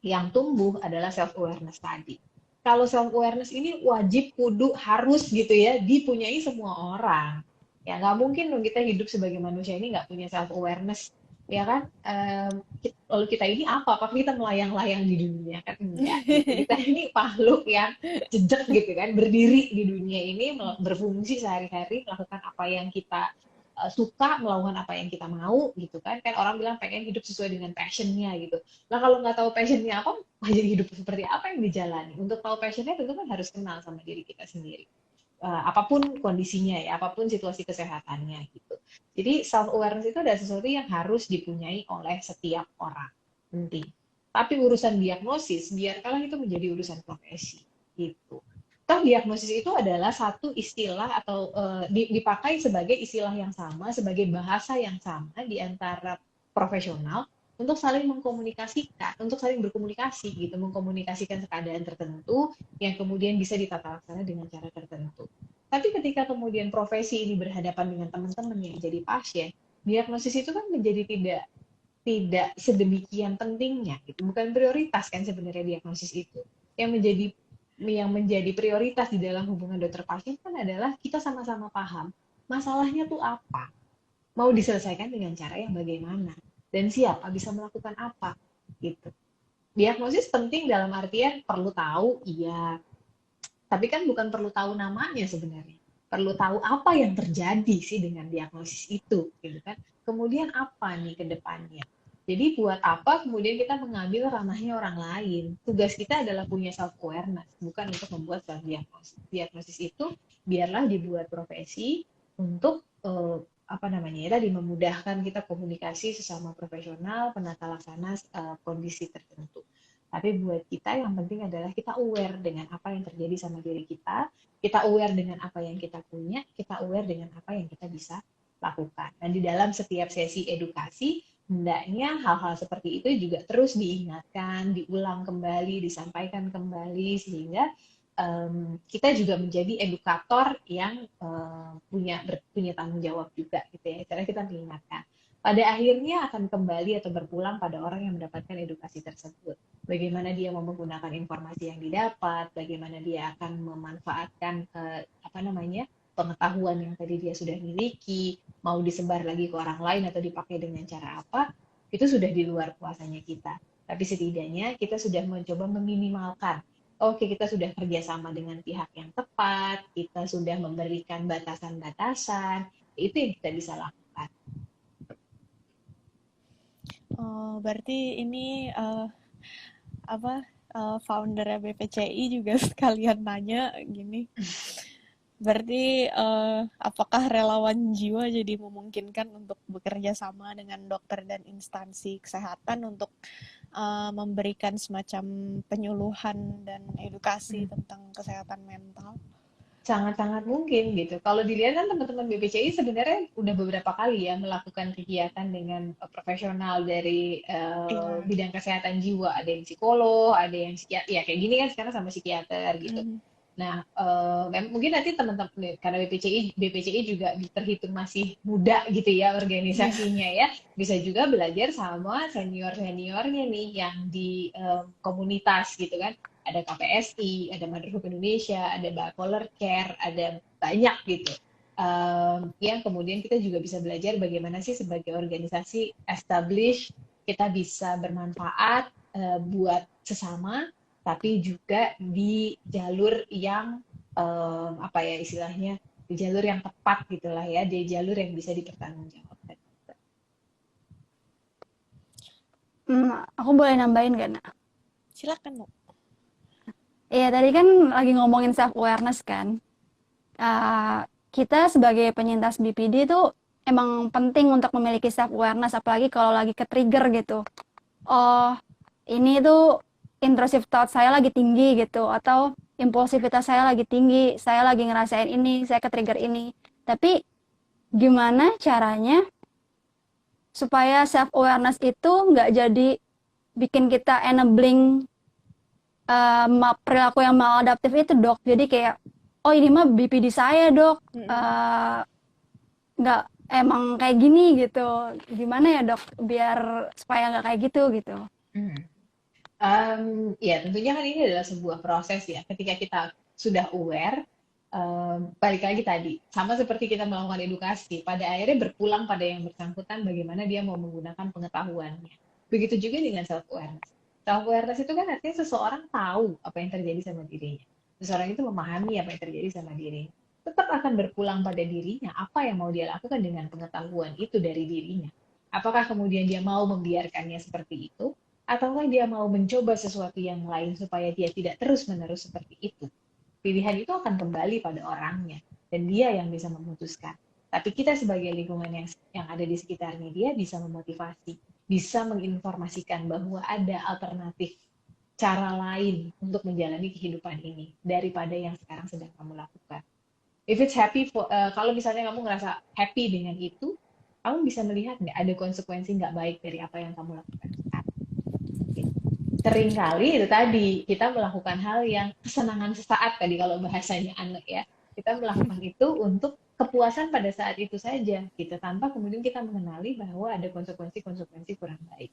yang tumbuh adalah self awareness tadi. Kalau self awareness ini wajib, kudu, harus gitu ya, dipunyai semua orang. Ya nggak mungkin dong kita hidup sebagai manusia ini nggak punya self awareness, ya kan? Lalu kita ini apa? Apa kita melayang-layang di dunia kan? Enggak gitu. Kita ini makhluk yang jejak gitu kan, berdiri di dunia ini, berfungsi sehari-hari, melakukan apa yang kita suka, melakukan apa yang kita mau gitu kan. Kan orang bilang pengen hidup sesuai dengan passionnya gitu. Nah kalau nggak tahu passionnya apa, jadi hidup seperti apa yang dijalani. Untuk tahu passionnya tentu kan harus kenal sama diri kita sendiri. Apapun kondisinya ya, apapun situasi kesehatannya gitu. Jadi self awareness itu adalah sesuatu yang harus dipunyai oleh setiap orang. Penting. Tapi urusan diagnosis, biarkanlah itu menjadi urusan profesi gitu. Toh diagnosis itu adalah satu istilah atau dipakai sebagai istilah yang sama, sebagai bahasa yang sama di antara profesional untuk saling mengkomunikasikan, untuk saling berkomunikasi gitu, mengkomunikasikan keadaan tertentu yang kemudian bisa ditata laksana dengan cara tertentu. Tapi ketika kemudian profesi ini berhadapan dengan teman-teman yang jadi pasien, diagnosis itu kan menjadi tidak tidak sedemikian pentingnya gitu. Bukan prioritas kan sebenarnya diagnosis itu. Yang menjadi prioritas di dalam hubungan dokter pasien kan adalah kita sama-sama paham masalahnya tuh apa, mau diselesaikan dengan cara yang bagaimana, dan siapa bisa melakukan apa gitu. Diagnosis penting dalam artian perlu tahu, iya, tapi kan bukan perlu tahu namanya sebenarnya. Perlu tahu apa yang terjadi sih dengan diagnosis itu, gitu kan. Kemudian apa nih ke depannya. Jadi buat apa kemudian kita mengambil ranahnya orang lain. Tugas kita adalah punya self awareness, bukan untuk membuat self diagnosis. Diagnosis itu biarlah dibuat profesi untuk apa namanya ya tadi memudahkan kita komunikasi sesama profesional penata laksana kondisi tertentu. Tapi buat kita yang penting adalah kita aware dengan apa yang terjadi sama diri kita aware dengan apa yang kita punya, kita aware dengan apa yang kita bisa lakukan. Dan di dalam setiap sesi edukasi, hendaknya hal-hal seperti itu juga terus diingatkan, diulang kembali, disampaikan kembali, sehingga kita juga menjadi edukator yang punya tanggung jawab juga gitu ya. Karena kita mengingatkan. Pada akhirnya akan kembali atau berpulang pada orang yang mendapatkan edukasi tersebut. Bagaimana dia mau menggunakan informasi yang didapat, bagaimana dia akan memanfaatkan apa namanya pengetahuan yang tadi dia sudah miliki, mau disebar lagi ke orang lain atau dipakai dengan cara apa, itu sudah di luar kuasanya kita. Tapi setidaknya kita sudah mencoba meminimalkan. Oke, kita sudah kerjasama dengan pihak yang tepat, kita sudah memberikan batasan-batasan, itu yang kita bisa lakukan. Oh, berarti ini apa founder BPCI juga sekalian nanya gini. Berarti apakah relawan jiwa jadi memungkinkan untuk bekerja sama dengan dokter dan instansi kesehatan untuk memberikan semacam penyuluhan dan edukasi tentang kesehatan mental? sangat-sangat mungkin gitu. Kalau dilihat kan teman-teman BPCI sebenarnya udah beberapa kali ya melakukan kegiatan dengan profesional dari Iya. bidang kesehatan jiwa. Ada yang psikolog, ada yang psikiater, ya kayak gini kan sekarang sama psikiater gitu. Mhm. Nah, mungkin nanti teman-teman karena BPCI juga terhitung masih muda gitu ya Iya. organisasinya ya, bisa juga belajar sama senior-seniornya nih yang di komunitas gitu kan. Ada KPSI, ada Motherhood Indonesia, ada Bipolar Care, ada banyak gitu. Yang kemudian kita juga bisa belajar bagaimana sih sebagai organisasi established kita bisa bermanfaat buat sesama tapi juga di jalur yang apa ya istilahnya di jalur yang tepat gitulah ya di jalur yang bisa dipertanggungjawabkan. Aku boleh nambahin gak, Nak? Silakan, Bu. Iya, tadi kan lagi ngomongin self awareness kan. Ah, kita sebagai penyintas BPD itu emang penting untuk memiliki self awareness, apalagi kalau lagi ke trigger gitu. Oh, ini tuh intrusive thought saya lagi tinggi gitu, atau impulsivitas saya lagi tinggi, saya lagi ngerasain ini, saya ke trigger ini. Tapi gimana caranya supaya self awareness itu nggak jadi bikin kita enabling perilaku yang maladaptif itu, Dok. Jadi kayak, oh ini mah BPD saya, Dok. Mm-mm. Eh, nggak emang kayak gini gitu. Gimana ya, Dok, biar supaya nggak kayak gitu gitu. Hmm. Ya tentunya kan ini adalah sebuah proses ya. Ketika kita sudah aware, balik lagi tadi, sama seperti kita melakukan edukasi, pada akhirnya berpulang pada yang bersangkutan bagaimana dia mau menggunakan pengetahuannya. Begitu juga dengan self awareness. Self awareness itu kan artinya seseorang tahu apa yang terjadi sama dirinya. Seseorang itu memahami apa yang terjadi sama dirinya. Tetap akan berpulang pada dirinya apa yang mau dia lakukan dengan pengetahuan itu dari dirinya. Apakah kemudian dia mau membiarkannya seperti itu, ataukah dia mau mencoba sesuatu yang lain supaya dia tidak terus-menerus seperti itu. Pilihan itu akan kembali pada orangnya dan dia yang bisa memutuskan. Tapi kita sebagai lingkungan yang ada di sekitarnya dia bisa memotivasi, bisa menginformasikan bahwa ada alternatif cara lain untuk menjalani kehidupan ini daripada yang sekarang sedang kamu lakukan. If it's happy kalau misalnya kamu ngerasa happy dengan itu, kamu bisa melihat nggak ada konsekuensi nggak baik dari apa yang kamu lakukan sekarang. Seringkali itu tadi kita melakukan hal yang kesenangan sesaat tadi kalau bahasanya anak ya, kita melakukan itu untuk kepuasan pada saat itu saja gitu tanpa kemudian kita mengenali bahwa ada konsekuensi-konsekuensi kurang baik.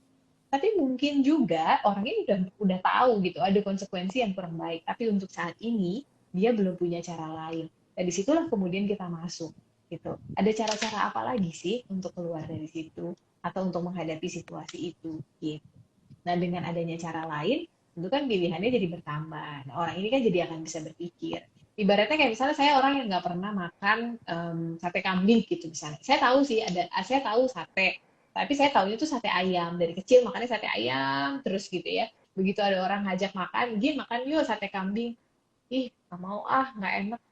Tapi mungkin juga orang ini udah tahu gitu ada konsekuensi yang kurang baik tapi untuk saat ini dia belum punya cara lain dan disitulah kemudian kita masuk gitu. Ada cara-cara apa lagi sih untuk keluar dari situ atau untuk menghadapi situasi itu gitu. Nah, dengan adanya cara lain, tentu kan pilihannya jadi bertambah. Nah, orang ini kan jadi akan bisa berpikir. Ibaratnya kayak misalnya saya orang yang nggak pernah makan sate kambing gitu misalnya. Saya tahu sih saya tahu sate, tapi saya tahunya itu sate ayam. Dari kecil makannya sate ayam terus gitu ya. Begitu ada orang ngajak makan, "Gin makan yuk sate kambing." Ih, nggak mau ah, nggak enak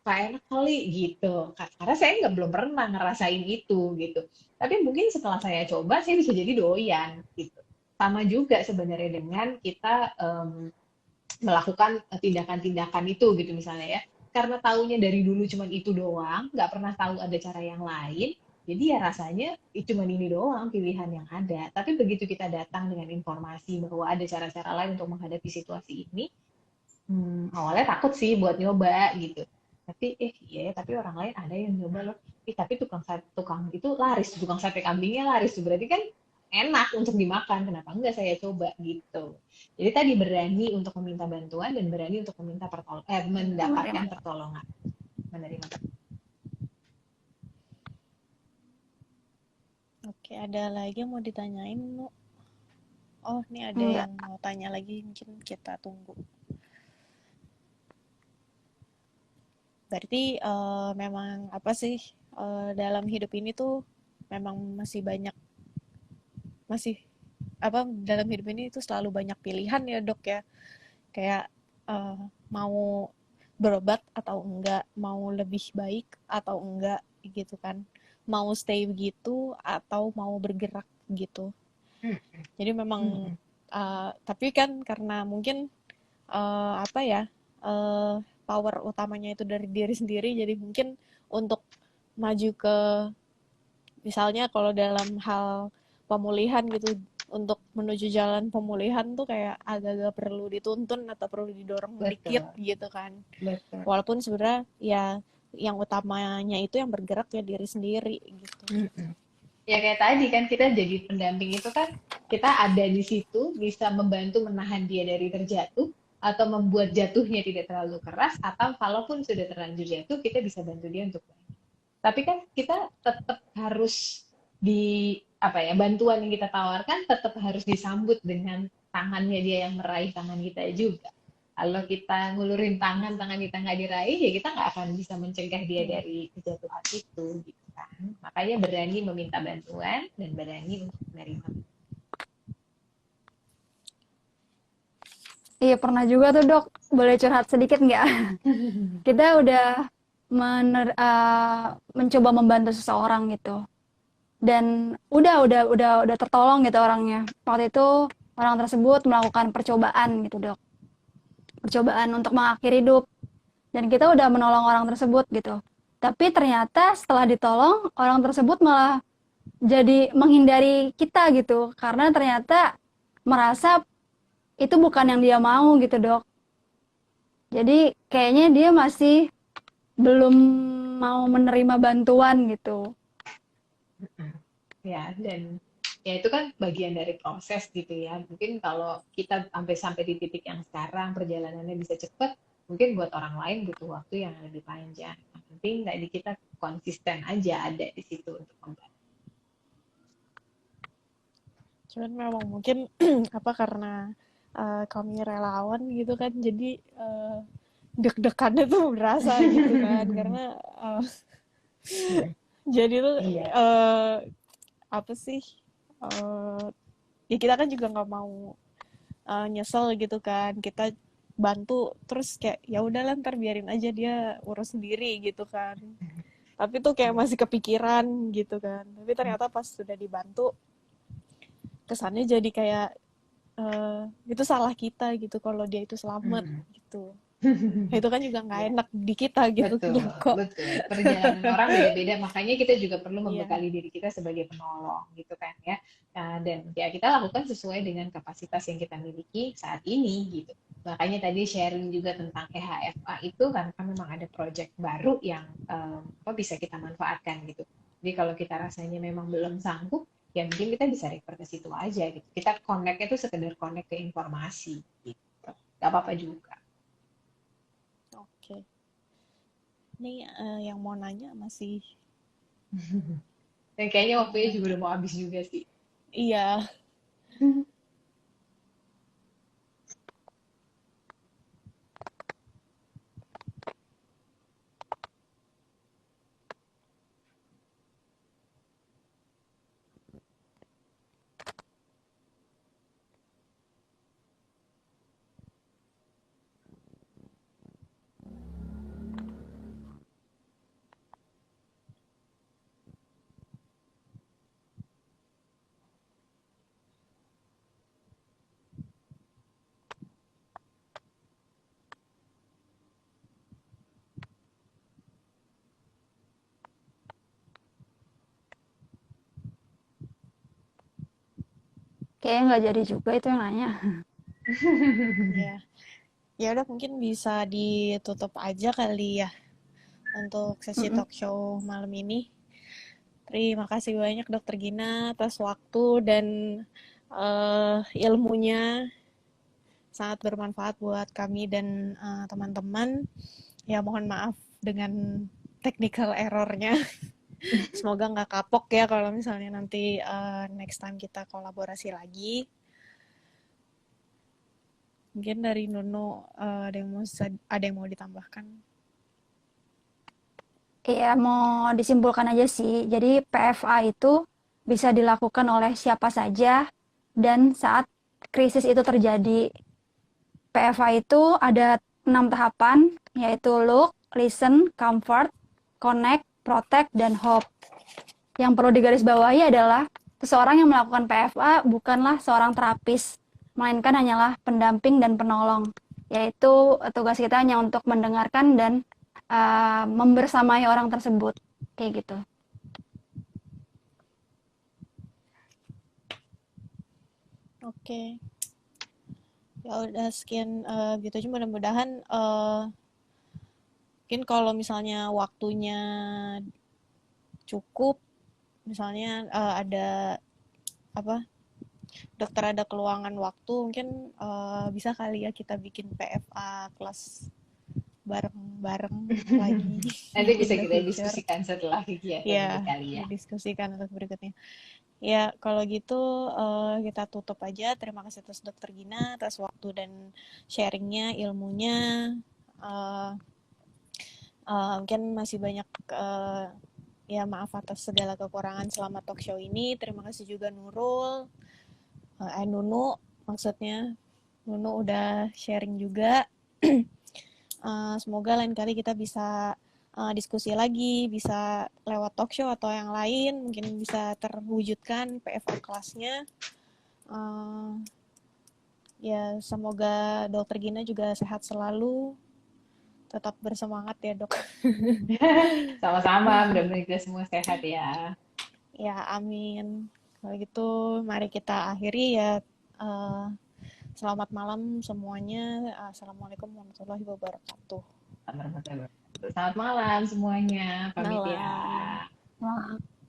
kali gitu. Karena saya nggak belum pernah ngerasain itu gitu. Tapi mungkin setelah saya coba, saya bisa jadi doyan gitu. Sama juga sebenarnya dengan kita melakukan tindakan-tindakan itu gitu misalnya ya. Karena taunya dari dulu cuma itu doang, nggak pernah tahu ada cara yang lain, jadi ya rasanya cuma ini doang pilihan yang ada. Tapi begitu kita datang dengan informasi bahwa ada cara-cara lain untuk menghadapi situasi ini, awalnya takut sih buat nyoba gitu. Tapi iya ya, tapi orang lain ada yang nyoba loh. Tapi tukang itu laris, tukang sate kambingnya laris. Berarti kan enak untuk dimakan. Kenapa enggak saya coba gitu. Jadi tadi berani untuk meminta bantuan dan berani untuk mendapatkan pertolongan. Menerima. Oke, ada lagi yang mau ditanyain, Bu? Oh, ini ada Enggak. yang mau tanya lagi, mungkin kita tunggu. Berarti memang apa sih dalam hidup ini tuh memang masih apa dalam hidup ini tuh selalu banyak pilihan ya, Dok ya. Kayak mau berobat atau enggak, mau lebih baik atau enggak gitu kan. Mau stay begitu atau mau bergerak gitu. Hmm, Jadi memang hmm, tapi kan karena mungkin apa ya power utamanya itu dari diri sendiri. Jadi mungkin untuk maju ke, misalnya kalau dalam hal pemulihan gitu, untuk menuju jalan pemulihan tuh kayak agak-agak perlu dituntun atau perlu didorong dikit Betul, gitu kan. betul. Walaupun sebenarnya ya yang utamanya itu yang bergerak ya diri sendiri gitu. Mm-mm. Ya kayak tadi kan kita jadi pendamping itu kan kita ada di situ bisa membantu menahan dia dari terjatuh atau membuat jatuhnya tidak terlalu keras atau kalaupun sudah terlanjur jatuh kita bisa bantu dia untuk bangkit. Tapi kan kita tetap harus di apa ya bantuan yang kita tawarkan tetap harus disambut dengan tangannya dia yang meraih tangan kita juga. Kalau kita ngulurin tangan, tangan kita nggak diraih, ya kita nggak akan bisa mencegah dia Iya. dari kejatuhan itu, gitu kan. Makanya berani meminta bantuan dan berani untuk menerima. Iya pernah juga tuh dok, boleh curhat sedikit nggak? Kita udah mencoba membantu seseorang gitu, dan udah tertolong gitu orangnya. Waktu itu orang tersebut melakukan percobaan gitu dok, percobaan untuk mengakhiri hidup, dan kita udah menolong orang tersebut gitu. Tapi ternyata setelah ditolong orang tersebut malah jadi menghindari kita gitu, karena ternyata merasa itu bukan yang dia mau gitu dok. Jadi kayaknya dia masih belum mau menerima bantuan gitu. Ya, dan ya itu kan bagian dari proses gitu ya. Mungkin kalau kita sampai di titik yang sekarang perjalanannya bisa cepat, mungkin buat orang lain butuh waktu yang lebih panjang. Yang penting tadi kita konsisten aja ada di situ untuk membantu. Cuman memang mungkin apa karena kami relawan gitu kan, jadi deg-degannya tuh berasa gitu kan, karena jadi tuh Iya, apa sih, eh, ya kita kan juga nggak mau nyesel gitu kan, kita bantu terus kayak ya udahlah ntar biarin aja dia urus sendiri gitu kan, tapi tuh kayak masih kepikiran gitu kan, tapi ternyata pas sudah dibantu kesannya jadi kayak itu salah kita gitu kalau dia itu selamat gitu. Nah, itu kan juga nggak iya. enak di kita gitu Betul, loh kok. betul. Perjalanan orang beda-beda, makanya kita juga perlu Iya. membekali diri kita sebagai penolong, gitu kan ya. Nah, dan ya kita lakukan sesuai dengan kapasitas yang kita miliki saat ini, gitu. Makanya tadi sharing juga tentang EHFA itu karena memang ada project baru yang apa bisa kita manfaatkan gitu. Jadi kalau kita rasanya memang belum sanggup, ya mungkin kita bisa refer ke situ aja gitu. Kita connect itu sekedar connect ke informasi, gitu. Gak apa-apa juga. Oke. Ini yang mau nanya masih. Dan kayaknya waktunya juga udah mau habis juga sih. Iya. Kayaknya nggak jadi juga itu yang nanya. Iya. Ya udah mungkin bisa ditutup aja kali ya untuk sesi Mm-mm. talk show malam ini. Terima kasih banyak Dokter Gina atas waktu dan ilmunya, sangat bermanfaat buat kami dan teman-teman. Ya mohon maaf dengan technical errornya. Semoga nggak kapok ya kalau misalnya nanti next time kita kolaborasi lagi. Mungkin dari Nuno ada yang mau ditambahkan? Iya, mau disimpulkan aja sih. Jadi PFA itu bisa dilakukan oleh siapa saja dan saat krisis itu terjadi. PFA itu ada 6 tahapan, yaitu look, listen, comfort, connect, protect, dan hope. Yang perlu digarisbawahi adalah seseorang yang melakukan PFA bukanlah seorang terapis, melainkan hanyalah pendamping dan penolong. yaitu tugas kita hanya untuk mendengarkan dan membersamai orang tersebut, kayak gitu. Oke, ya udah sekian gitu aja. Mudah-mudahan mungkin kalau misalnya waktunya cukup, misalnya ada apa dokter ada keluangan waktu, mungkin bisa kali ya kita bikin PFA kelas bareng-bareng lagi Nanti in bisa the kita future. diskusikan setelah kegiatan ini Ya, kali ya. didiskusikan untuk berikutnya. Ya, kalau gitu kita tutup aja. Terima kasih atas Dokter Gina, atas waktu dan sharingnya, ilmunya. Uh, Mungkin masih banyak ya maaf atas segala kekurangan selama talk show ini. Terima kasih juga Nurul, Nunu maksudnya. Nunu udah sharing juga. Semoga lain kali kita bisa diskusi lagi, bisa lewat talk show atau yang lain, mungkin bisa terwujudkan PFA kelasnya. Ya, semoga Dokter Gina juga sehat selalu, tetap bersemangat ya dok. Sama-sama, mudah-mudahan kita semua sehat ya. Ya, amin. Kalau gitu, mari kita akhiri ya. Uh, Selamat malam semuanya. Assalamualaikum warahmatullahi wabarakatuh. Selamat malam semuanya, pamit ya. Malam. Wah.